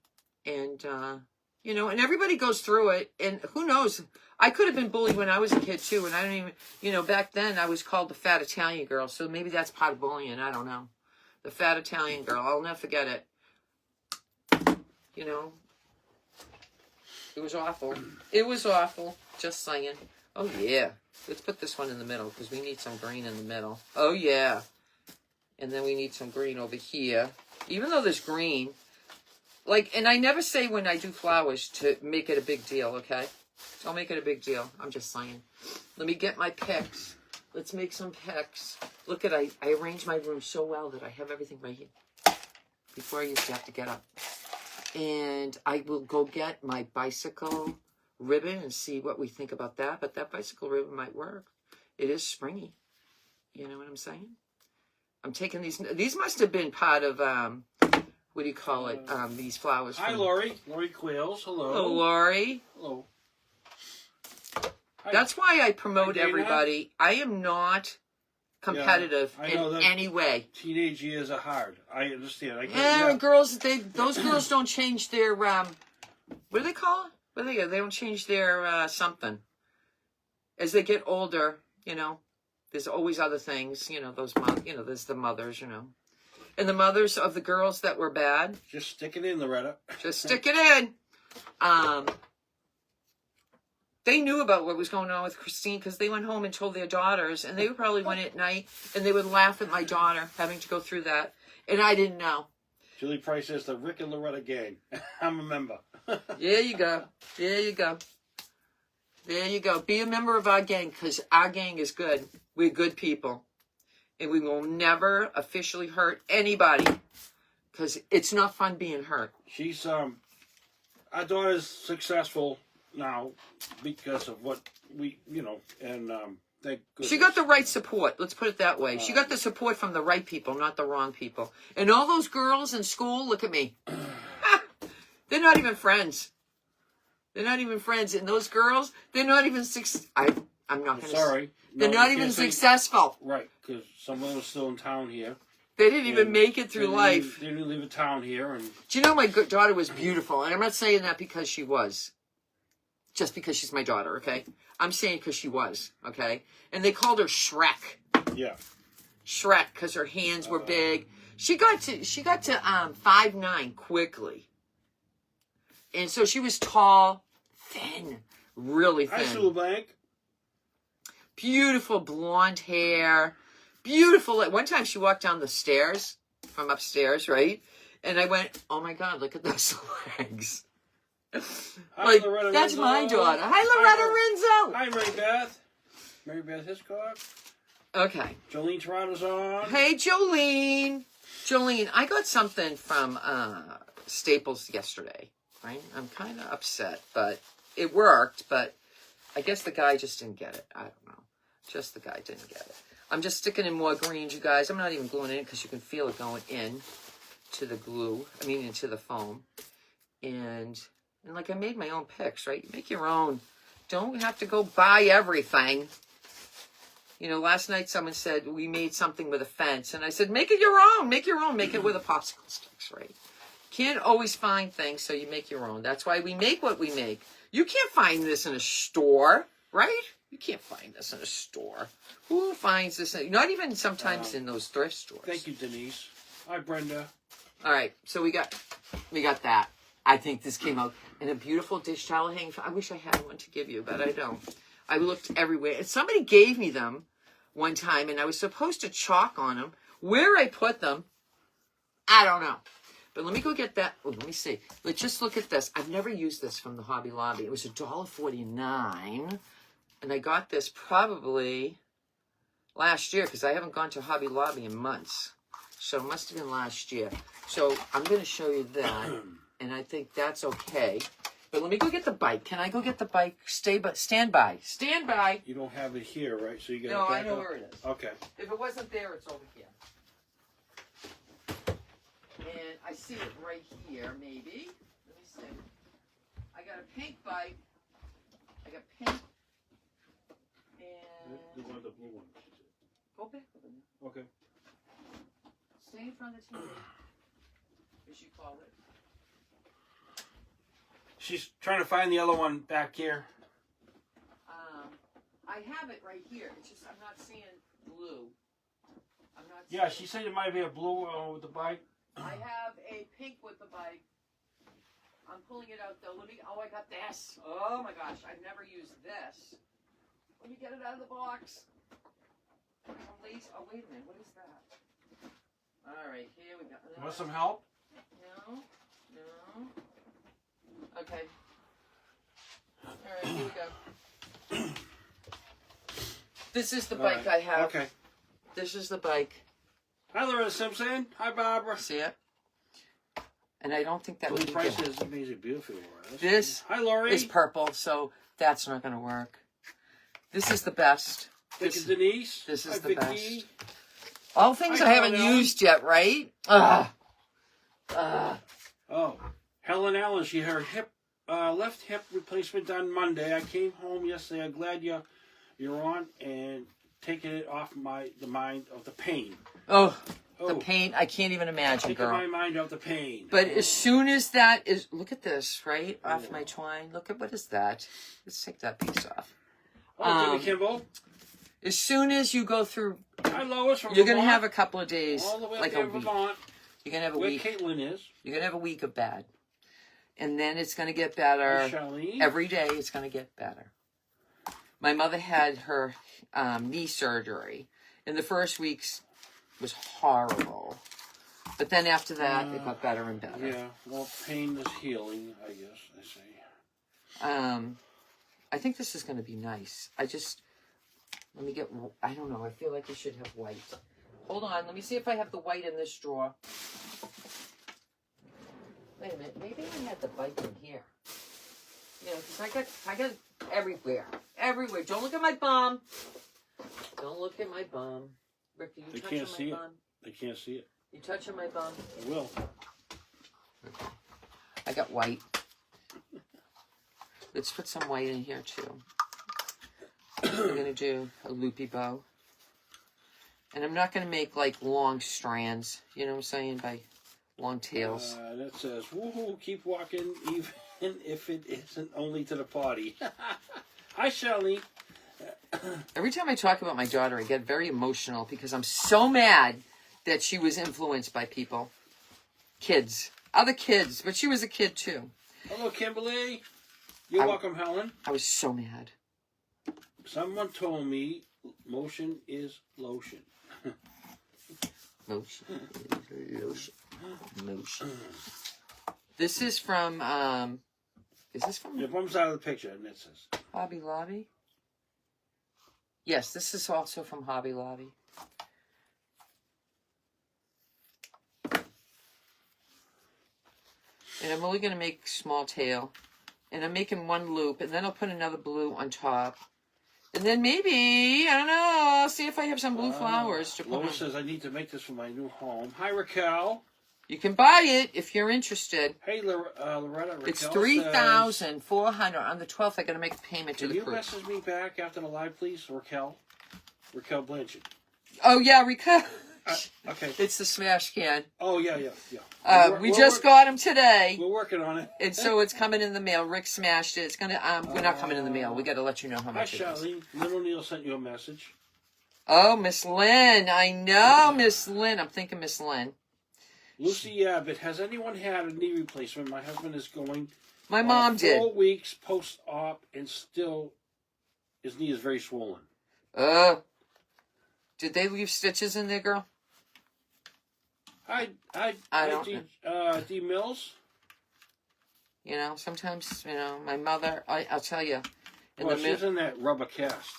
And, and everybody goes through it. And who knows? I could have been bullied when I was a kid, too. And I don't even, back then I was called the fat Italian girl. So maybe that's part of bullying. I don't know. The fat Italian girl. I'll never forget it. It was awful. It was awful. Just saying. Oh, yeah. Let's put this one in the middle because we need some green in the middle. Oh, yeah. And then we need some green over here. Even though there's green. Like, and I never say when I do flowers to make it a big deal, okay? Don't make it a big deal. I'm just saying. Let me get my picks. Let's make some picks. Look at, I arranged my room so well that I have everything right here. Before I used to have to get up. And I will go get my bicycle ribbon and see what we think about that. But that bicycle ribbon might work. It is springy. You know what I'm saying? I'm taking these. These must have been part of, what do you call it? These flowers. Hi, Lori. Lori Quails. Hello. Hello, Lori. Hello. Hi. That's why I promote everybody. I am not competitive in any way. Teenage years are hard. I understand. Girls, those girls don't change their, what do they call it? What do they don't change their, something. As they get older, you know, there's always other things, you know, there's the mothers, you know. And the mothers of the girls that were bad. Just stick it in, Loretta. Just stick it in. They knew about what was going on with Christine because they went home and told their daughters, and they probably went at night and they would laugh at my daughter having to go through that, and I didn't know. Julie Price says the Rick and Loretta gang. I'm a member. There you go. There you go. There you go. Be a member of our gang because our gang is good. We're good people. And we will never officially hurt anybody because it's not fun being hurt. She's, our daughter's successful now because of what we, you know, and thank goodness. She got the right support. Let's put it that way. She got the support from the right people, not the wrong people. And all those girls in school, look at me. They're not even friends. They're not even friends. And those girls, they're not even I'm not going to. Sorry. They're not even successful. Right, because some of them are still in town here. They didn't even make it through life. They didn't leave a town here. And do you know my daughter was beautiful? And I'm not saying that because she was. Just because she's my daughter, okay? I'm saying because she was, okay? And they called her Shrek. Yeah. Shrek, because her hands were big. She got to 5'9" quickly. And so she was tall, thin, really thin. Hi, Sue Bank. Beautiful blonde hair. Beautiful. One time she walked down the stairs from upstairs, right? And I went, oh my God, look at those legs. Hi, like, Loretta that's Renzo. my daughter. Hi, Loretta Renzo. Hi, Mary Beth. Mary Beth Hiscock. Okay. Jolene Toronto's on. Hey, Jolene. Jolene, I got something from Staples yesterday, right? I'm kind of upset, but it worked, but I guess the guy just didn't get it. I don't know. Just the guy didn't get it. I'm just sticking in more greens, you guys. I'm not even gluing it in because you can feel it going in to the glue. I mean, into the foam. And like I made my own picks, right? You make your own. Don't have to go buy everything. You know, last night someone said we made something with a fence. And I said, make it your own. Make your own. Make it with a popsicle sticks, right? Can't always find things, so you make your own. That's why we make what we make. You can't find this in a store, right? You can't find this in a store. Who finds this? Not even sometimes in those thrift stores. Thank you, Denise. Hi, Brenda. All right, so we got that. I think this came out in a beautiful dish towel hanging. I wish I had one to give you, but I don't. I looked everywhere. And somebody gave me them one time, and I was supposed to chalk on them. Where I put them, I don't know. But let me go get that. Oh, let me see. Let's just look at this. I've never used this from the Hobby Lobby. It was $1.49. And I got this probably last year because I haven't gone to Hobby Lobby in months. So it must have been last year. So I'm going to show you that. And I think that's okay. But let me go get the bike. Can I go get the bike? Stand by. Stand by. You don't have it here, right? So you got. No, I know where it is. Okay. If it wasn't there, it's over here. And I see it right here, maybe. Let me see. I got a pink bike. I got pink. And You want the blue one? go back over there. Okay. Stay in front of the TV, as you call it. She's trying to find the other one back here. I have it right here. It's just I'm not seeing blue. I'm not. Yeah, she said it might be a blue with the bike. I have a pink with the bike. I'm I'm pulling it out though. Oh, I got this. Oh my gosh, I've never used this. Let me get it out of the box. I'm lazy. Oh, wait a minute. What is that? All right, here we go. You want some help? No. Okay. All right, here we go. This is the bike I have. Okay. This is the bike. Hi, Loretta Simpson. Hi, Barbara. See it? And I don't think that Lee would be Price good. is amazing, beautiful. Laura. This Hi, Lori. is purple, so that's not going to work. This is the best. Vic and Denise. This is Hi, the Vicky. best. All things Hi, I haven't Helen. used yet, right? Ugh. Oh, Helen Allen. She had her left hip replacement done Monday. I came home yesterday. I'm glad you're on and taking it off the mind of the pain. Oh, the pain. I can't even imagine, Taking girl. my mind off the pain. But as soon as that is, look at this, right? Off my twine. Look at, what is that? Let's take that piece off. Oh, Jimmy Kimball. As soon as you go through, Hi, Lois from you're going to Vermont. have a couple of days, All the way like up a there in week. Vermont, You're going to have a where week. Caitlin is. You're going to have a week of bad. And then it's going to get better. Charlene. Every day it's going to get better. My mother had her knee surgery. And the first weeks was horrible. But then after that, it got better and better. Yeah, well, pain is healing, I guess they say. I think this is going to be nice. Let me get, I don't know, I feel like you should have white. Hold on, let me see if I have the white in this drawer. Wait a minute, maybe I had the bike in here. You know, because I got everywhere. Everywhere. Don't look at my bum. Don't look at my bum. Rick, are you touching my bum? They can't see it. You touching my bum? I will. I got white. Let's put some white in here too. We're going to do a loopy bow. And I'm not going to make like long strands, you know what I'm saying, by long tails. That says, woohoo, keep walking even if it isn't only to the party. Hi, Shelly. Every time I talk about my daughter, I get very emotional because I'm so mad that she was influenced by people. Kids. Other kids, but she was a kid too. Hello, Kimberly. You're welcome, Helen. I was so mad. Someone told me motion is lotion. Motion. Motion. This is from, is this from It comes out of the picture, and it says Hobby Lobby? Yes, this is also from Hobby Lobby. And I'm only going to make small tail. And I'm making one loop, and then I'll put another blue on top. And then maybe, I don't know, I'll see if I have some blue flowers to put on. Lois says, I need to make this for my new home. Hi, Raquel. You can buy it if you're interested. Hey, Loretta. Raquel It's says, $3,400. On the 12th, I got to make a payment to can the you crew. message me back after the live, please, Raquel? Raquel Blanchard. Oh, yeah, Rico. Okay. It's the smash can. Oh, yeah. We just got them today. We're working on it. And so it's coming in the mail. Rick smashed it. It's gonna. We're not coming in the mail. We got to let you know how Hi, much it is. Charlene. Lynn O'Neill sent you a message. Oh, Miss Lynn. I know, Miss Lynn. I'm thinking Miss Lynn. Lucy Abbott, has anyone had a knee replacement? My husband is going. My mom did. 4 weeks post-op, and still, his knee is very swollen. Did they leave stitches in there, girl? Hi, D. Mills. You know, sometimes, you know, my mother, I'll tell you. Well, she's in that rubber cast,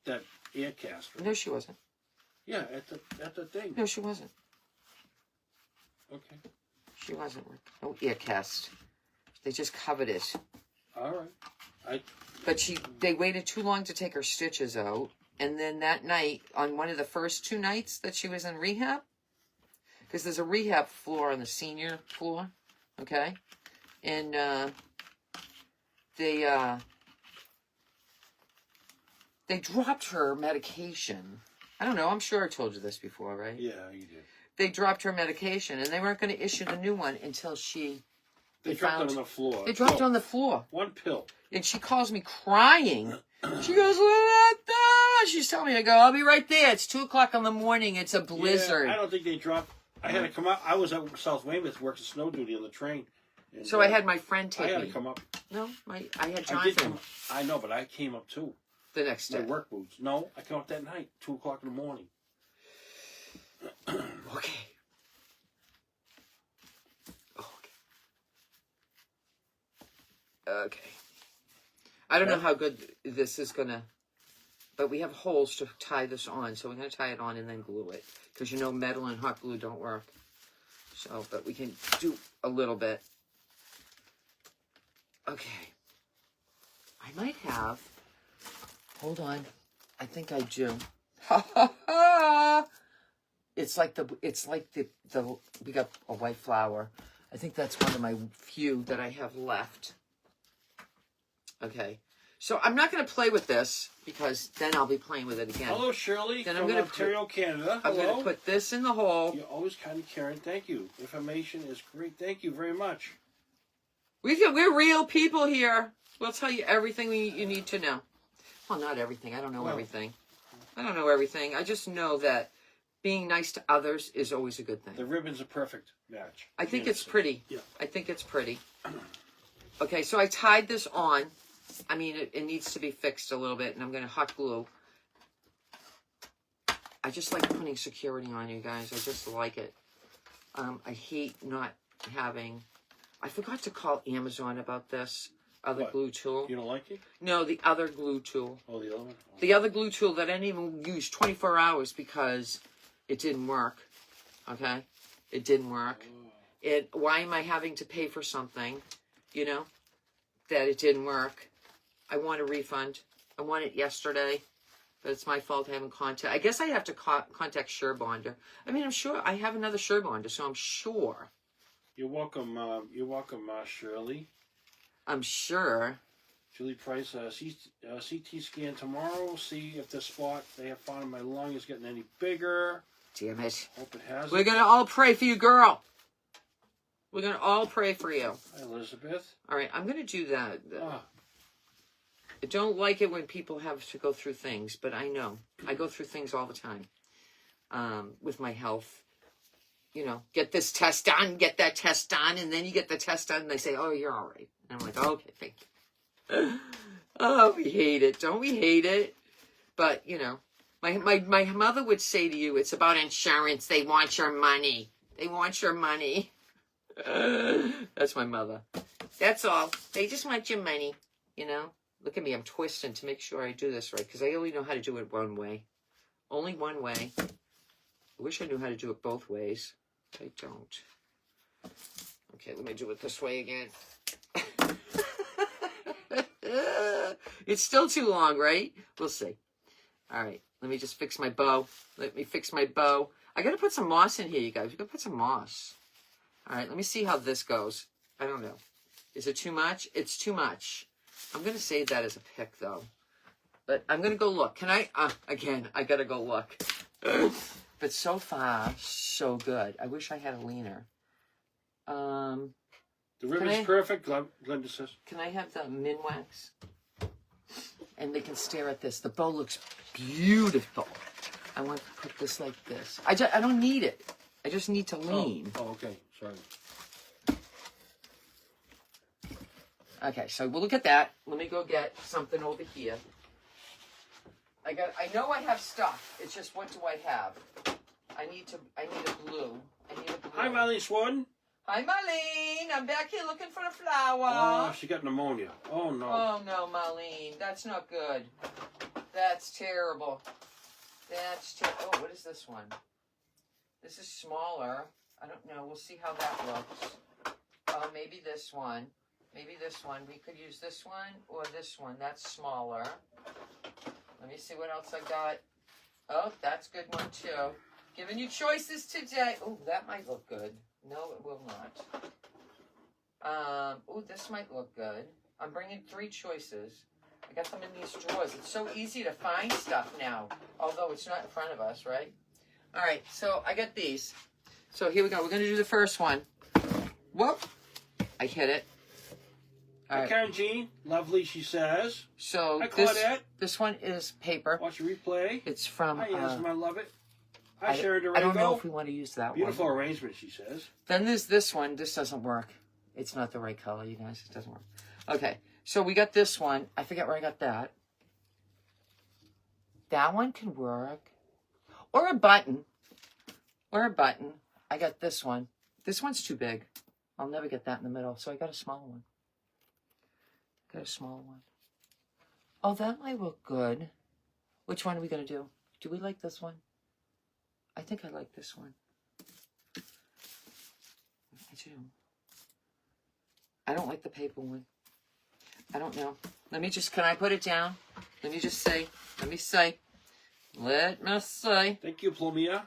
that air cast. Right? No, she wasn't. Yeah, at the thing. No, she wasn't. Okay. She wasn't. No ear cast. They just covered it. All right. But they waited too long to take her stitches out. And then that night, on one of the first 2 nights that she was in rehab, because there's a rehab floor on the senior floor, okay? And they dropped her medication. I don't know. I'm sure I told you this before, right? Yeah, you did. They dropped her medication, and they weren't going to issue the new one until They dropped it on the floor. They dropped it on the floor. One pill. And she calls me crying. She goes, Loretta! She's telling me, I go, I'll be right there. It's 2 o'clock in the morning. It's a blizzard. Yeah, I don't think they dropped. I had to come out. I was at South Weymouth working snow duty on the train, And, So I had my friend I take had me. to come up. No, I had I did Jonathan come. I know, but I came up too. the next My day. work boots. No, I came up that night, 2:00 in the morning. Okay. Okay. I don't know how good this is gonna, but we have holes to tie this on, so we're gonna tie it on and then glue it, because you know metal and hot glue don't work. So, but we can do a little bit. Okay. I might have. Hold on. I think I do. Ha ha ha! It's like the we got a white flower. I think that's one of my few that I have left. Okay. So I'm not going to play with this because then I'll be playing with it again. Hello, Shirley Then from Ontario, Canada. I'm Hello. going to put this in the hole. You're always kind of caring. Thank you. Information is great. Thank you very much. We're real people here. We'll tell you everything you need to know. Well, not everything. I don't know everything. I don't know everything. I just know that being nice to others is always a good thing. The ribbon's a perfect match. I think it's pretty. Yeah. I think it's pretty. Okay, so I tied this on. I mean, it needs to be fixed a little bit, and I'm going to hot glue. I just like putting security on, you guys. I just like it. I hate not having... I forgot to call Amazon about this other glue tool. You don't like it? No, the other glue tool. Oh, the other one? Oh. The other glue tool that I didn't even use 24 hours because it didn't work. Okay? It didn't work. Why am I having to pay for something, you know, that it didn't work? I want a refund. I want it yesterday, but it's my fault I haven't contacted. I guess I have to contact Surebonder. I mean, I'm sure I have another Surebonder, so I'm sure. You're welcome, Shirley. I'm sure. Julie Price, CT scan tomorrow. See if the spot they have found in my lung is getting any bigger. Damn it. Hope it has. We're going to all pray for you, girl. We're going to all pray for you. Hi, Elizabeth. All right, I'm going to do that. Ah. I don't like it when people have to go through things, but I know. I go through things all the time with my health. You know, get this test done, get that test done, and then you get the test done, and they say, oh, you're all right. And I'm like, okay, thank you. Oh, we hate it. Don't we hate it? But, you know, my mother would say to you, it's about insurance. They want your money. They want your money. That's my mother. That's all. They just want your money, you know? Look at me. I'm twisting to make sure I do this right, because I only know how to do it one way. Only one way. I wish I knew how to do it both ways. I don't. Okay, let me do it this way again. It's still too long, right? We'll see. All right, let me just fix my bow. Let me fix my bow. I got to put some moss in here, you guys. We got to put some moss. All right, let me see how this goes. I don't know. Is it too much? It's too much. I'm going to save that as a pick, though. But I'm going to go look. Can I? Again, I got to go look. But so far, so good. I wish I had a leaner. The ribbon's perfect, Glenda says. Can I have the Minwax? And they can stare at this. The bow looks beautiful. I want to put this like this. I don't need it. I just need to lean. Oh, okay. Sorry. Okay, so we'll look at that. Let me go get something over here. I know I have stuff. It's just, what do I have? I need a glue. Hi, Marlene Swarden. Hi, Marlene. I'm back here looking for the flower. Oh, she got pneumonia. Oh, no. Oh, no, Marlene. That's not good. That's terrible. Oh, what is this one? This is smaller. I don't know. We'll see how that looks. Oh, maybe this one. Maybe this one. We could use this one or this one. That's smaller. Let me see what else I got. Oh, that's a good one, too. Giving you choices today. Oh, that might look good. No, it will not. Oh, this might look good. I'm bringing 3 choices. I got them in these drawers. It's so easy to find stuff now, although it's not in front of us, right? All right, so I got these. So here we go. We're going to do the first one. Whoop. I hit it. All right. Karen Jean, lovely, she says. So Hi, Claudette. This one is paper. Watch the replay. It's from... Hi, Yasmin, I love it. Hi, Sharon Durango. I don't know if we want to use that Beautiful one. arrangement, she says. Then there's this one. This doesn't work. It's not the right color, you guys. It doesn't work. Okay, so we got this one. I forget where I got that. That one can work. Or a button. Or a button. I got this one. This one's too big. I'll never get that in the middle. So I got a small one. Got a small one. Oh, that might look good. Which one are we going to do? Do we like this one? I think I like this one. I do. I don't like the paper one. I don't know. Let me just, can I put it down? Let me just say, let me say. Thank you, Plomia.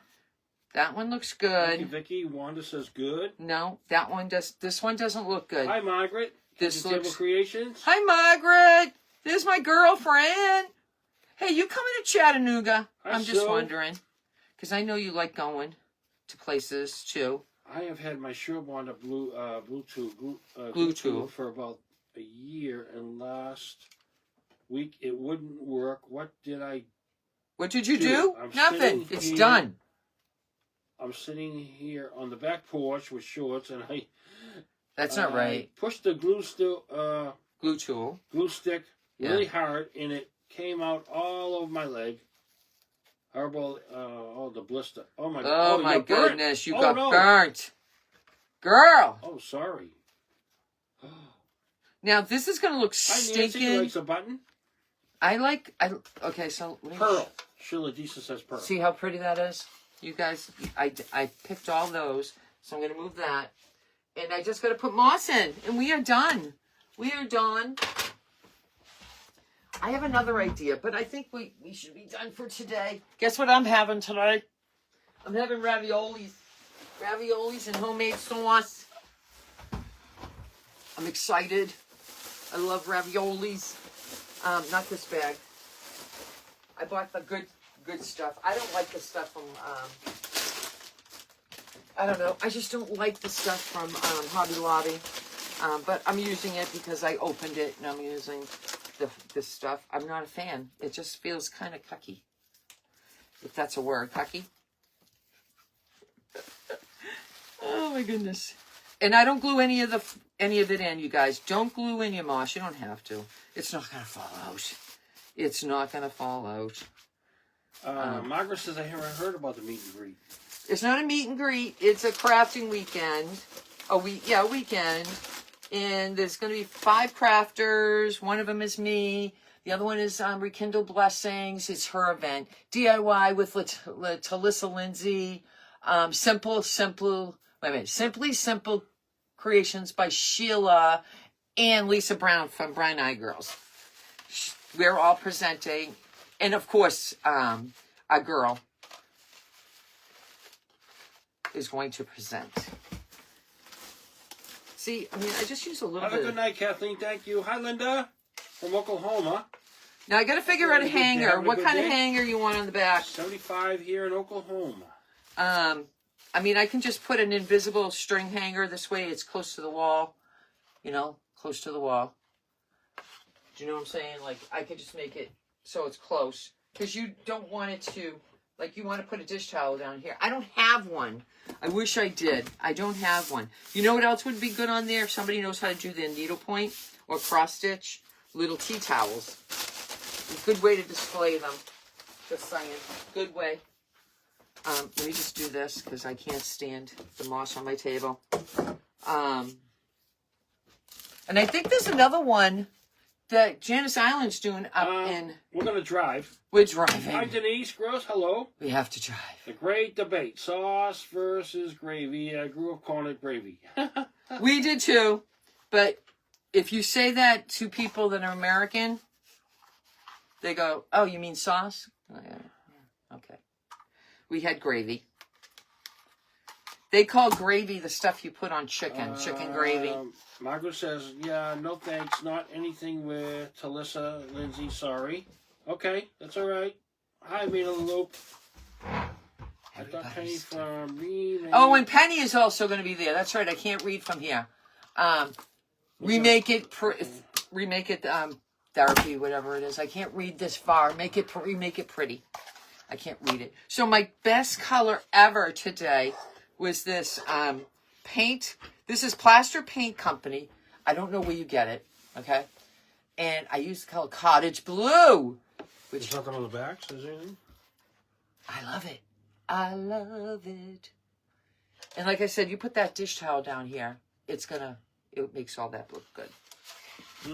That one looks Thank good. you, Vicky. Wanda says good. No, that one does, this one doesn't look good. Hi, Margaret. This Table looks, Creations. hi, Margaret. There's my girlfriend. Hey, you coming to Chattanooga? Hi, I'm just Sue. wondering. Because I know you like going to places, too. I have had my Wanda Bluetooth Bluetooth for about a year, and last week it wouldn't work. What did I What did you do? I'm Nothing. sitting It's here. done. I'm sitting here on the back porch with shorts, and That's not right. pushed the glue stick really hard, and it came out all over my leg. Horrible! Oh, the blister! Oh my! Oh my you got burnt. goodness! You Oh, got no. burnt, girl. Oh, sorry. Now this is gonna look Hi, Nancy. stinking. Likes a button. Okay, so let me Pearl. Sheila Disa says pearl. see how pretty that is. You guys, I picked all those, so I'm gonna move that, and I just gotta put moss in, and we are done. We are done. I have another idea, but I think we should be done for today. Guess what I'm having today? I'm having raviolis. Raviolis and homemade sauce. I'm excited. I love raviolis. Not this bag. I bought the good stuff. I don't like the stuff from, I don't know. I just don't like the stuff from Hobby Lobby. But I'm using it because I opened it and I'm using this stuff. I'm not a fan. It just feels kind of cucky. If that's a word, cucky. Oh my goodness. And I don't glue any of it in, you guys. Don't glue in your moss. You don't have to. It's not going to fall out. It's not going to fall out. Margaret says I haven't heard about the meet and greet. It's not a meet and greet. It's a crafting weekend. A weekend. And there's going to be 5 crafters. One of them is me. The other one is Rekindle Blessings. It's her event. DIY with Talissa Lindsay. Simply Simple Creations by Sheila and Lisa Brown from Brown Eye Girls. We're all presenting. And of course, a girl is going to present. See, I mean, I just use a little bit. Have a good night, Kathleen. Thank you. Hi, Linda from Oklahoma. Now, I got to figure out a hanger. Having a What good kind day? of hanger you want on the back? 75 here in Oklahoma. I mean, I can just put an invisible string hanger. This way it's close to the wall. You know, close to the wall. Do you know what I'm saying? Like, I could just make it so it's close. Because you don't want it to, like, you want to put a dish towel down here. I don't have one. I wish I did. I don't have one. You know what else would be good on there? If somebody knows how to do their needlepoint or cross stitch, little tea towels. A good way to display them. Just saying. Good way. Let me just do this because I can't stand the moss on my table. And I think there's another one that Janice Island's doing up in... We're going to drive. We're driving. Hi, Denise Gross. Hello. We have to drive. The great debate. Sauce versus gravy. I grew up calling it gravy. We did too. But if you say that to people that are American, they go, oh, you mean sauce? Oh, yeah. Okay. We had gravy. They call gravy the stuff you put on chicken. Chicken gravy. Margaret says, yeah, no thanks. Not anything with Talissa, Lindsay. Sorry. Okay, that's all right. Hi, Mina Loop. I thought Penny from me. Oh, and Penny is also going to be there. That's right. I can't read from here. Remake it therapy, whatever it is. I can't read this far. Remake it pretty. I can't read it. So my best color ever today was this paint. This is Plaster Paint Company. I don't know where you get it, okay? And I use the color Cottage Blue. There's nothing on the back, says anything? I love it. I love it. And like I said, you put that dish towel down here. It makes all that look good.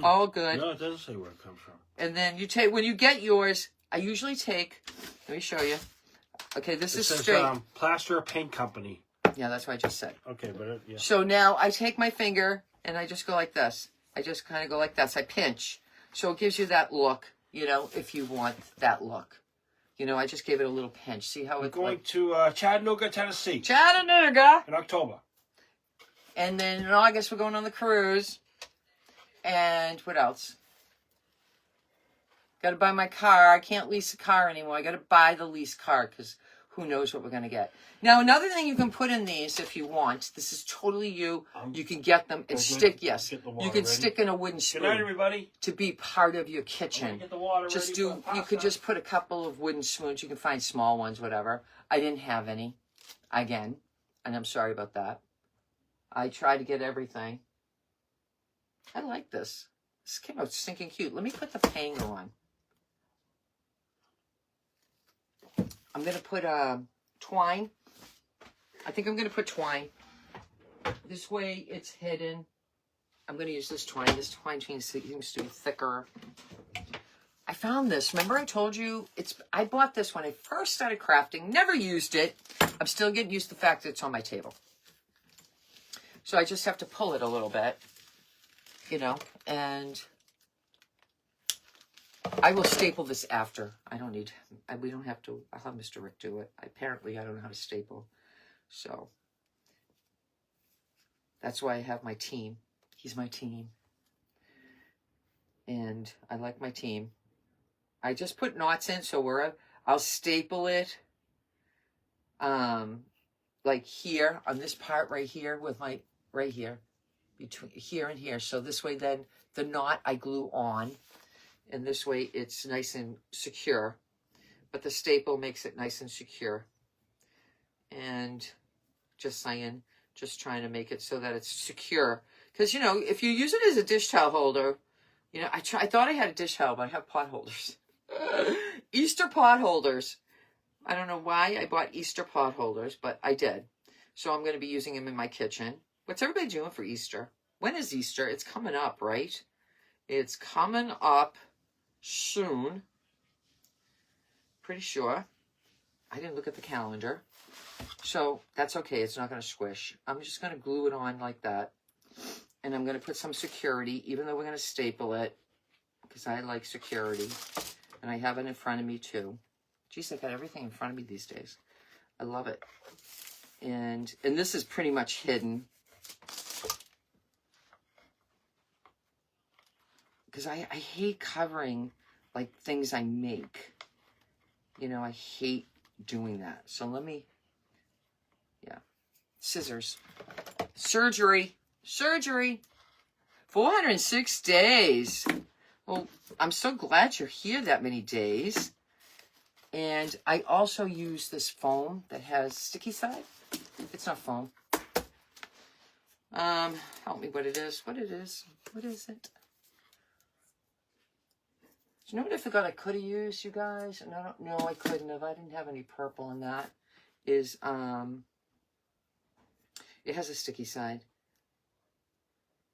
All good. No, it doesn't say where it comes from. And then you take, when you get yours, I usually take, let me show you. Okay, this is straight. Plaster Paint Company. Yeah, that's what I just said. Okay, but yeah. So now I take my finger and I just go like this. I just kind of go like this. I pinch. So it gives you that look, you know, if you want that look. You know, I just gave it a little pinch. See how it's going to Chattanooga, Tennessee. Chattanooga. In October. And then in August, we're going on the cruise. And what else? Got to buy my car. I can't lease a car anymore. I got to buy the lease car because who knows what we're going to get. Now, another thing you can put in these if you want. This is totally you. You can get them and stick, yes. You can stick in a wooden spoon. Good night, everybody. To be part of your kitchen. Get the water Just ready do, for the you could pasta. just put a couple of wooden spoons. You can find small ones, whatever. I didn't have any, again. And I'm sorry about that. I try to get everything. I like this. This came out stinking cute. Let me put the hanger on. I'm going to put twine. I think I'm going to put twine. This way it's hidden. I'm going to use this twine. This twine seems to be thicker. I found this. Remember I told you? I bought this when I first started crafting. Never used it. I'm still getting used to the fact that it's on my table. So I just have to pull it a little bit. You know, and I will staple this after. We don't have to, I'll have Mr. Rick do it. Apparently, I don't know how to staple. So, that's why I have my team. He's my team. And I like my team. I just put knots in, so I'll staple it, like here, on this part right here, with my, right here. Between here and here. So this way then the knot I glue on. And this way it's nice and secure. But the staple makes it nice and secure. And just saying, just trying to make it so that it's secure. Because, you know, if you use it as a dish towel holder, you know, I thought I had a dish towel, but I have pot holders. Easter pot holders. I don't know why I bought Easter pot holders, but I did. So I'm going to be using them in my kitchen. What's everybody doing for Easter? When is Easter? It's coming up, right? It's coming up soon. Pretty sure. I didn't look at the calendar. So that's okay. It's not going to squish. I'm just going to glue it on like that. And I'm going to put some security, even though we're going to staple it. Because I like security. And I have it in front of me too. Geez, I got everything in front of me these days. I love it. And this is pretty much hidden. Because I hate covering, like, things I make. You know, I hate doing that. So let me, yeah. Scissors. Surgery. 406 days. Well, I'm so glad you're here that many days. And I also use this foam that has sticky side. It's not foam. Help me what it is. What is it? Do you know what I forgot I could have used, you guys? And I don't know, I couldn't have. I didn't have any purple in that. It has a sticky side.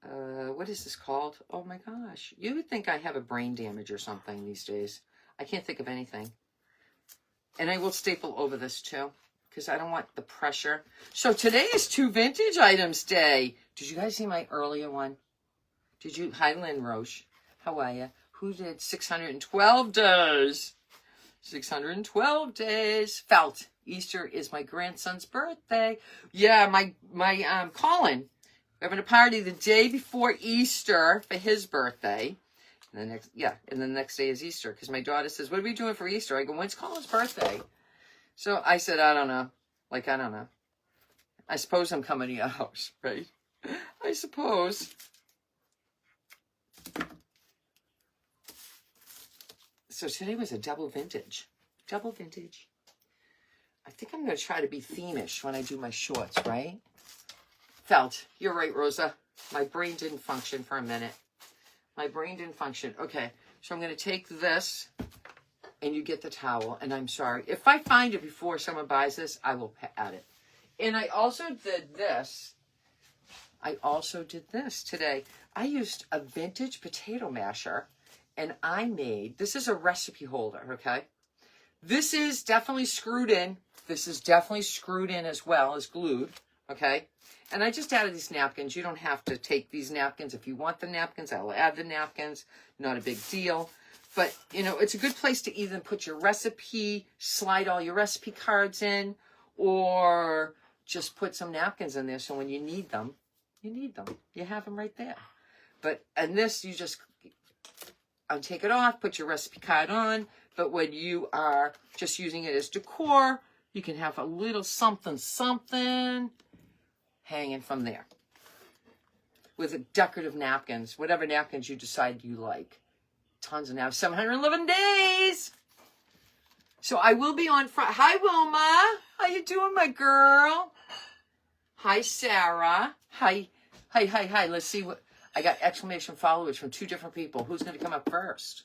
What is this called? Oh my gosh. You would think I have a brain damage or something these days. I can't think of anything. And I will staple over this too, because I don't want the pressure. So today is 2 vintage items day. Did you guys see my earlier one? Did you? Hi, Lynn Roche. How are you? Who did 612 days? 612 days. Felt. Easter is my grandson's birthday. Yeah, my Colin. We're having a party the day before Easter for his birthday. And the next day is Easter. Because my daughter says, what are we doing for Easter? I go, when's Colin's birthday? So I said, I don't know. Like, I don't know. I suppose I'm coming to your house, right? I suppose. So today was a double vintage. Double vintage. I think I'm going to try to be themish when I do my shorts, right? Felt. You're right, Rosa. My brain didn't function for a minute. My brain didn't function. Okay, so I'm going to take this, and you get the towel, and I'm sorry. If I find it before someone buys this, I will add it. And I also did this. Today. I used a vintage potato masher, and I made, this is a recipe holder, okay? This is definitely screwed in. This is definitely screwed in as well as glued, okay? And I just added these napkins. You don't have to take these napkins. If you want the napkins, I'll add the napkins. Not a big deal. But, you know, it's a good place to either put your recipe, slide all your recipe cards in, or just put some napkins in there so when you need them, you have them right there. But, and this, you just take it off, put your recipe card on. But when you are just using it as decor, you can have a little something hanging from there with decorative napkins, whatever napkins you decide you like. Tons of napkins. 711 days. So I will be on Friday. Hi, Wilma. How you doing, my girl? Hi, Sarah. Hi. Let's see what I got. Exclamation followers from 2 different people. Who's going to come up first?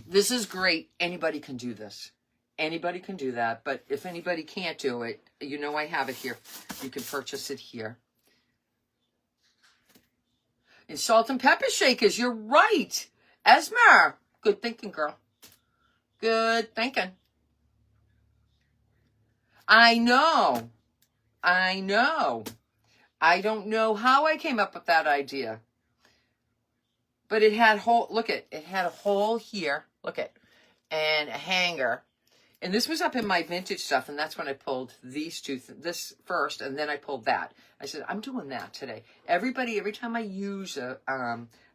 This is great. Anybody can do this. Anybody can do that. But if anybody can't do it, you know I have it here. You can purchase it here. And salt and pepper shakers. You're right. Esmer. Good thinking, girl. Good thinking. I know. I don't know how I came up with that idea. But it had it had a hole here. Look it. And a hanger. And this was up in my vintage stuff, and that's when I pulled these two, this first, and then I pulled that. I said, I'm doing that today. Every time I use a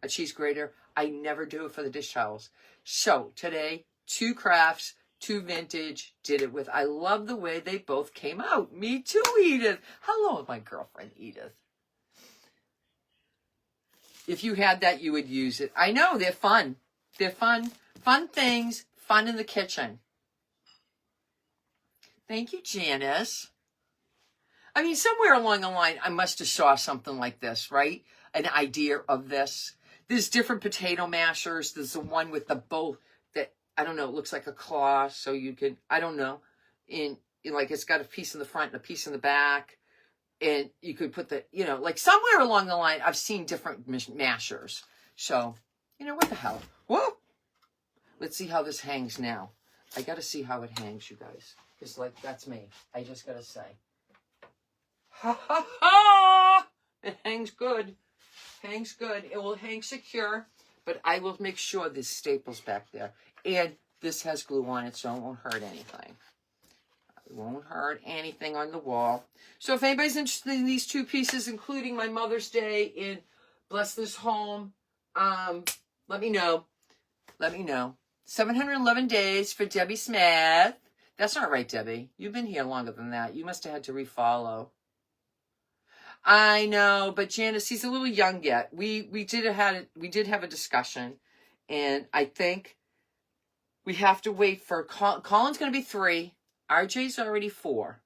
cheese grater, I never do it for the dish towels. So today, 2 crafts, 2 vintage, did it with. I love the way they both came out. Me too, Edith. Hello, my girlfriend, Edith. If you had that, you would use it. I know, they're fun. They're fun. Fun things, fun in the kitchen. Thank you, Janice. I mean, somewhere along the line, I must have saw something like this, right? An idea of this. There's different potato mashers. There's the one with the bow that, I don't know, it looks like a claw. So you could, I don't know, like it's got a piece in the front and a piece in the back. And you could put the, you know, like somewhere along the line, I've seen different mashers. So, you know, what the hell? Whoa! Let's see how this hangs now. I got to see how it hangs, you guys. Because, like, that's me. I just got to say. Ha, ha, ha! It hangs good. Hangs good. It will hang secure. But I will make sure there's staples back there. And this has glue on it, so it won't hurt anything. It won't hurt anything on the wall. So if anybody's interested in these 2 pieces, including my Mother's Day in Bless This Home, let me know. Let me know. 711 days for Debbie Smith. That's not right, Debbie. You've been here longer than that. You must have had to refollow. I know, but Janice, he's a little young yet. We did have a discussion, and I think we have to wait for Colin's going to be 3. RJ's already 4.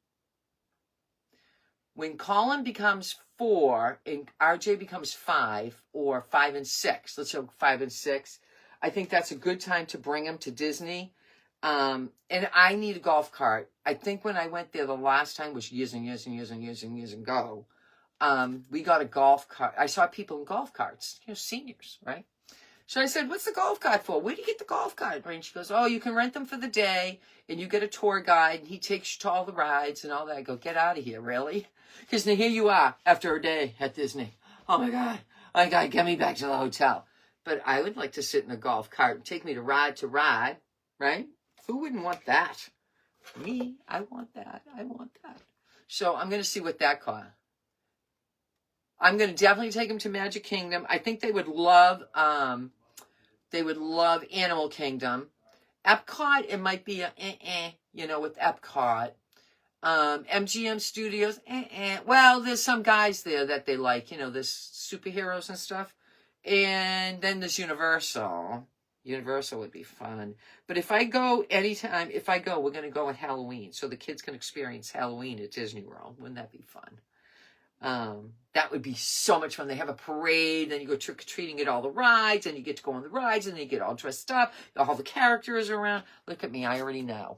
When Colin becomes 4 and RJ becomes 5, or 5 and 6, let's go 5 and 6. I think that's a good time to bring him to Disney. And I need a golf cart. I think when I went there the last time, which years ago, we got a golf cart. I saw people in golf carts, you know, seniors, right? So I said, what's the golf cart for? Where do you get the golf cart? And she goes, oh, you can rent them for the day, and you get a tour guide, and he takes you to all the rides and all that. I go, get out of here, really? Because now here you are after a day at Disney. Oh, my God. My God, get me back to the hotel. But I would like to sit in a golf cart and take me to ride, right? Who wouldn't want that? Me, I want that. So I'm going to see what that costs. I'm going to definitely take them to Magic Kingdom. I think they would love Animal Kingdom. Epcot, it might be with Epcot. MGM Studios, Well, there's some guys there that they like, there's superheroes and stuff. And then there's Universal. Universal would be fun. But if I go anytime, we're going to go at Halloween. So the kids can experience Halloween at Disney World. Wouldn't that be fun? That would be so much fun. They have a parade, then you go trick-or-treating at all the rides, and you get to go on the rides, and then you get all dressed up. All the characters are around. Look at me, I already know.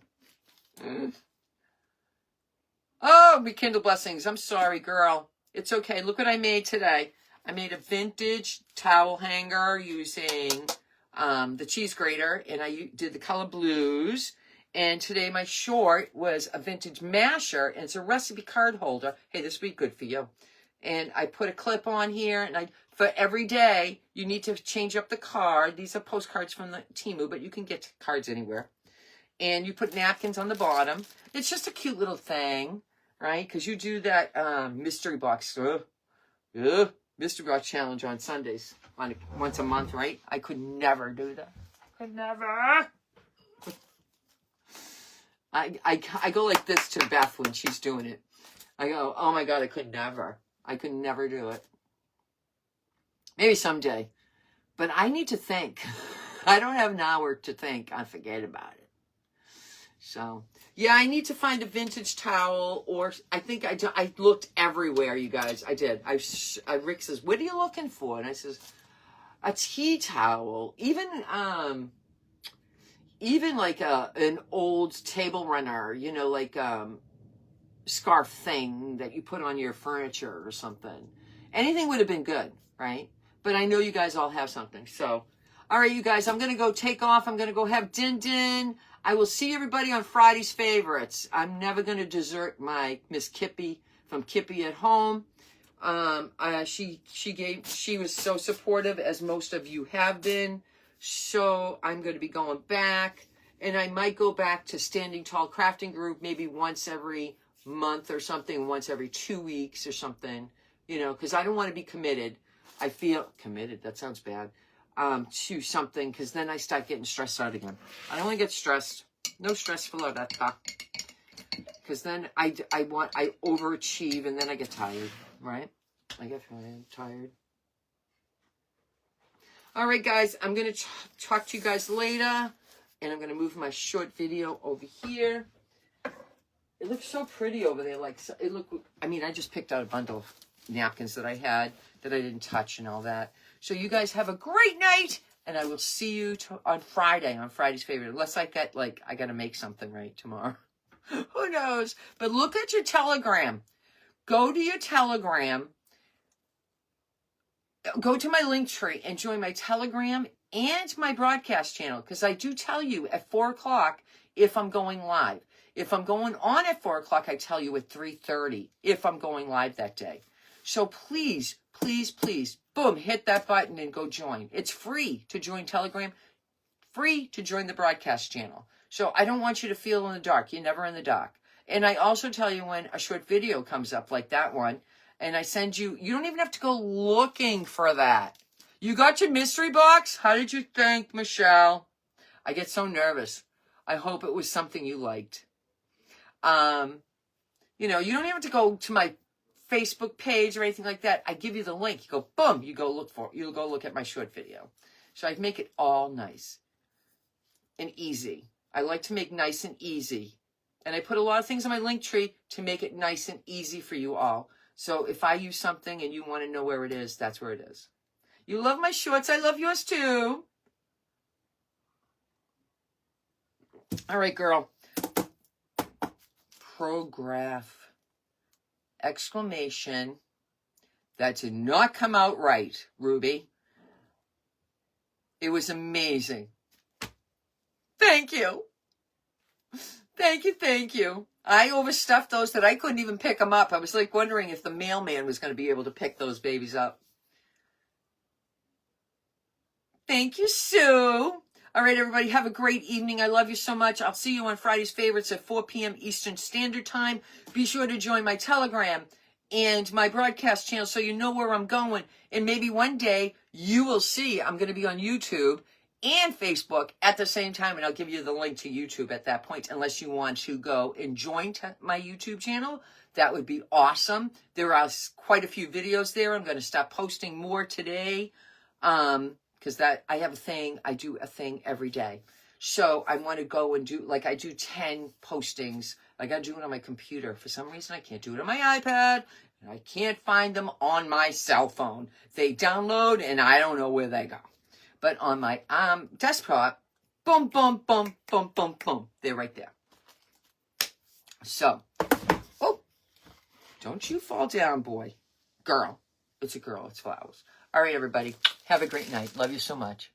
Oh, rekindle blessings. I'm sorry, girl. It's okay. Look what I made today. I made a vintage towel hanger using the cheese grater, and I did the color blues. And today my short was a vintage masher, and it's a recipe card holder. Hey, this would be good for you. And I put a clip on here, and for every day, you need to change up the card. These are postcards from the Temu, but you can get cards anywhere. And you put napkins on the bottom. It's just a cute little thing, right? Because you do that mystery box, mystery box challenge on Sundays, once a month, right? I could never do that. Could never. I go like this to Beth when she's doing it. I go, oh my God, I could never do it. Maybe someday. But I need to think. I don't have an hour to think. I forget about it. So, yeah, I need to find a vintage towel, or I think I looked everywhere, you guys. I did. Rick says, what are you looking for? And I says, a tea towel. Even like an old table runner, you know, like scarf thing that you put on your furniture or something. Anything would have been good, right? But I know you guys all have something. So, all right, you guys, I'm going to go take off. I'm going to go have din-din. I will see everybody on Friday's Favorites. I'm never going to desert my Miss Kippy from Kippy at Home. She was so supportive, as most of you have been. So I'm going to be going back, and I might go back to Standing Tall Crafting Group maybe once every month or something, once every 2 weeks or something, you know, because I don't want to be committed. I feel committed. That sounds bad. To something, because then I start getting stressed out again. I don't want to get stressed. No stress for that talk. Because then I overachieve, and then I get tired, right? I get tired. All right, guys, I'm going to talk to you guys later, and I'm going to move my short video over here. It looks so pretty over there. I just picked out a bundle of napkins that I had that I didn't touch and all that. So you guys have a great night, and I will see you on Friday, on Friday's Favorite. Unless I got to make something right tomorrow. Who knows? But look at your Telegram. Go to your Telegram. Go to my link tree and join my Telegram and my broadcast channel, because I do tell you at 4 o'clock if I'm going live. If I'm going on at 4 o'clock, I tell you at 3:30 if I'm going live that day. So please, please, please, boom, hit that button and go join. It's free to join Telegram, free to join the broadcast channel. So I don't want you to feel in the dark. You're never in the dark. And I also tell you when a short video comes up like that one, and I send you, you don't even have to go looking for that. You got your mystery box? How did you think, Michelle? I get so nervous. I hope it was something you liked. You don't even have to go to my Facebook page or anything like that. I give you the link. You go, boom, you'll go look at my short video. So I make it all nice and easy. I like to make nice and easy. And I put a lot of things on my link tree to make it nice and easy for you all. So if I use something and you want to know where it is, that's where it is. You love my shorts. I love yours too. All right, girl. Prograph. Exclamation. That did not come out right, Ruby. It was amazing. Thank you. Thank you, thank you. I overstuffed those that I couldn't even pick them up. I was like wondering if the mailman was going to be able to pick those babies up. Thank you, Sue. All right, everybody, have a great evening. I love you so much. I'll see you on Friday's Favorites at 4 p.m. Eastern Standard Time. Be sure to join my Telegram and my broadcast channel so you know where I'm going. And maybe one day you will see I'm going to be on YouTube and Facebook at the same time, and I'll give you the link to YouTube at that point, unless you want to go and join my YouTube channel. That would be awesome. There are quite a few videos there. I'm going to stop posting more today because I have a thing. I do a thing every day. So I want to go and do, like I do 10 postings. Like I do it on my computer. For some reason, I can't do it on my iPad. And I can't find them on my cell phone. They download and I don't know where they go. But on my desktop, boom, boom, boom, boom, boom, boom. They're right there. So, oh, don't you fall down, boy. Girl. It's a girl. It's flowers. All right, everybody. Have a great night. Love you so much.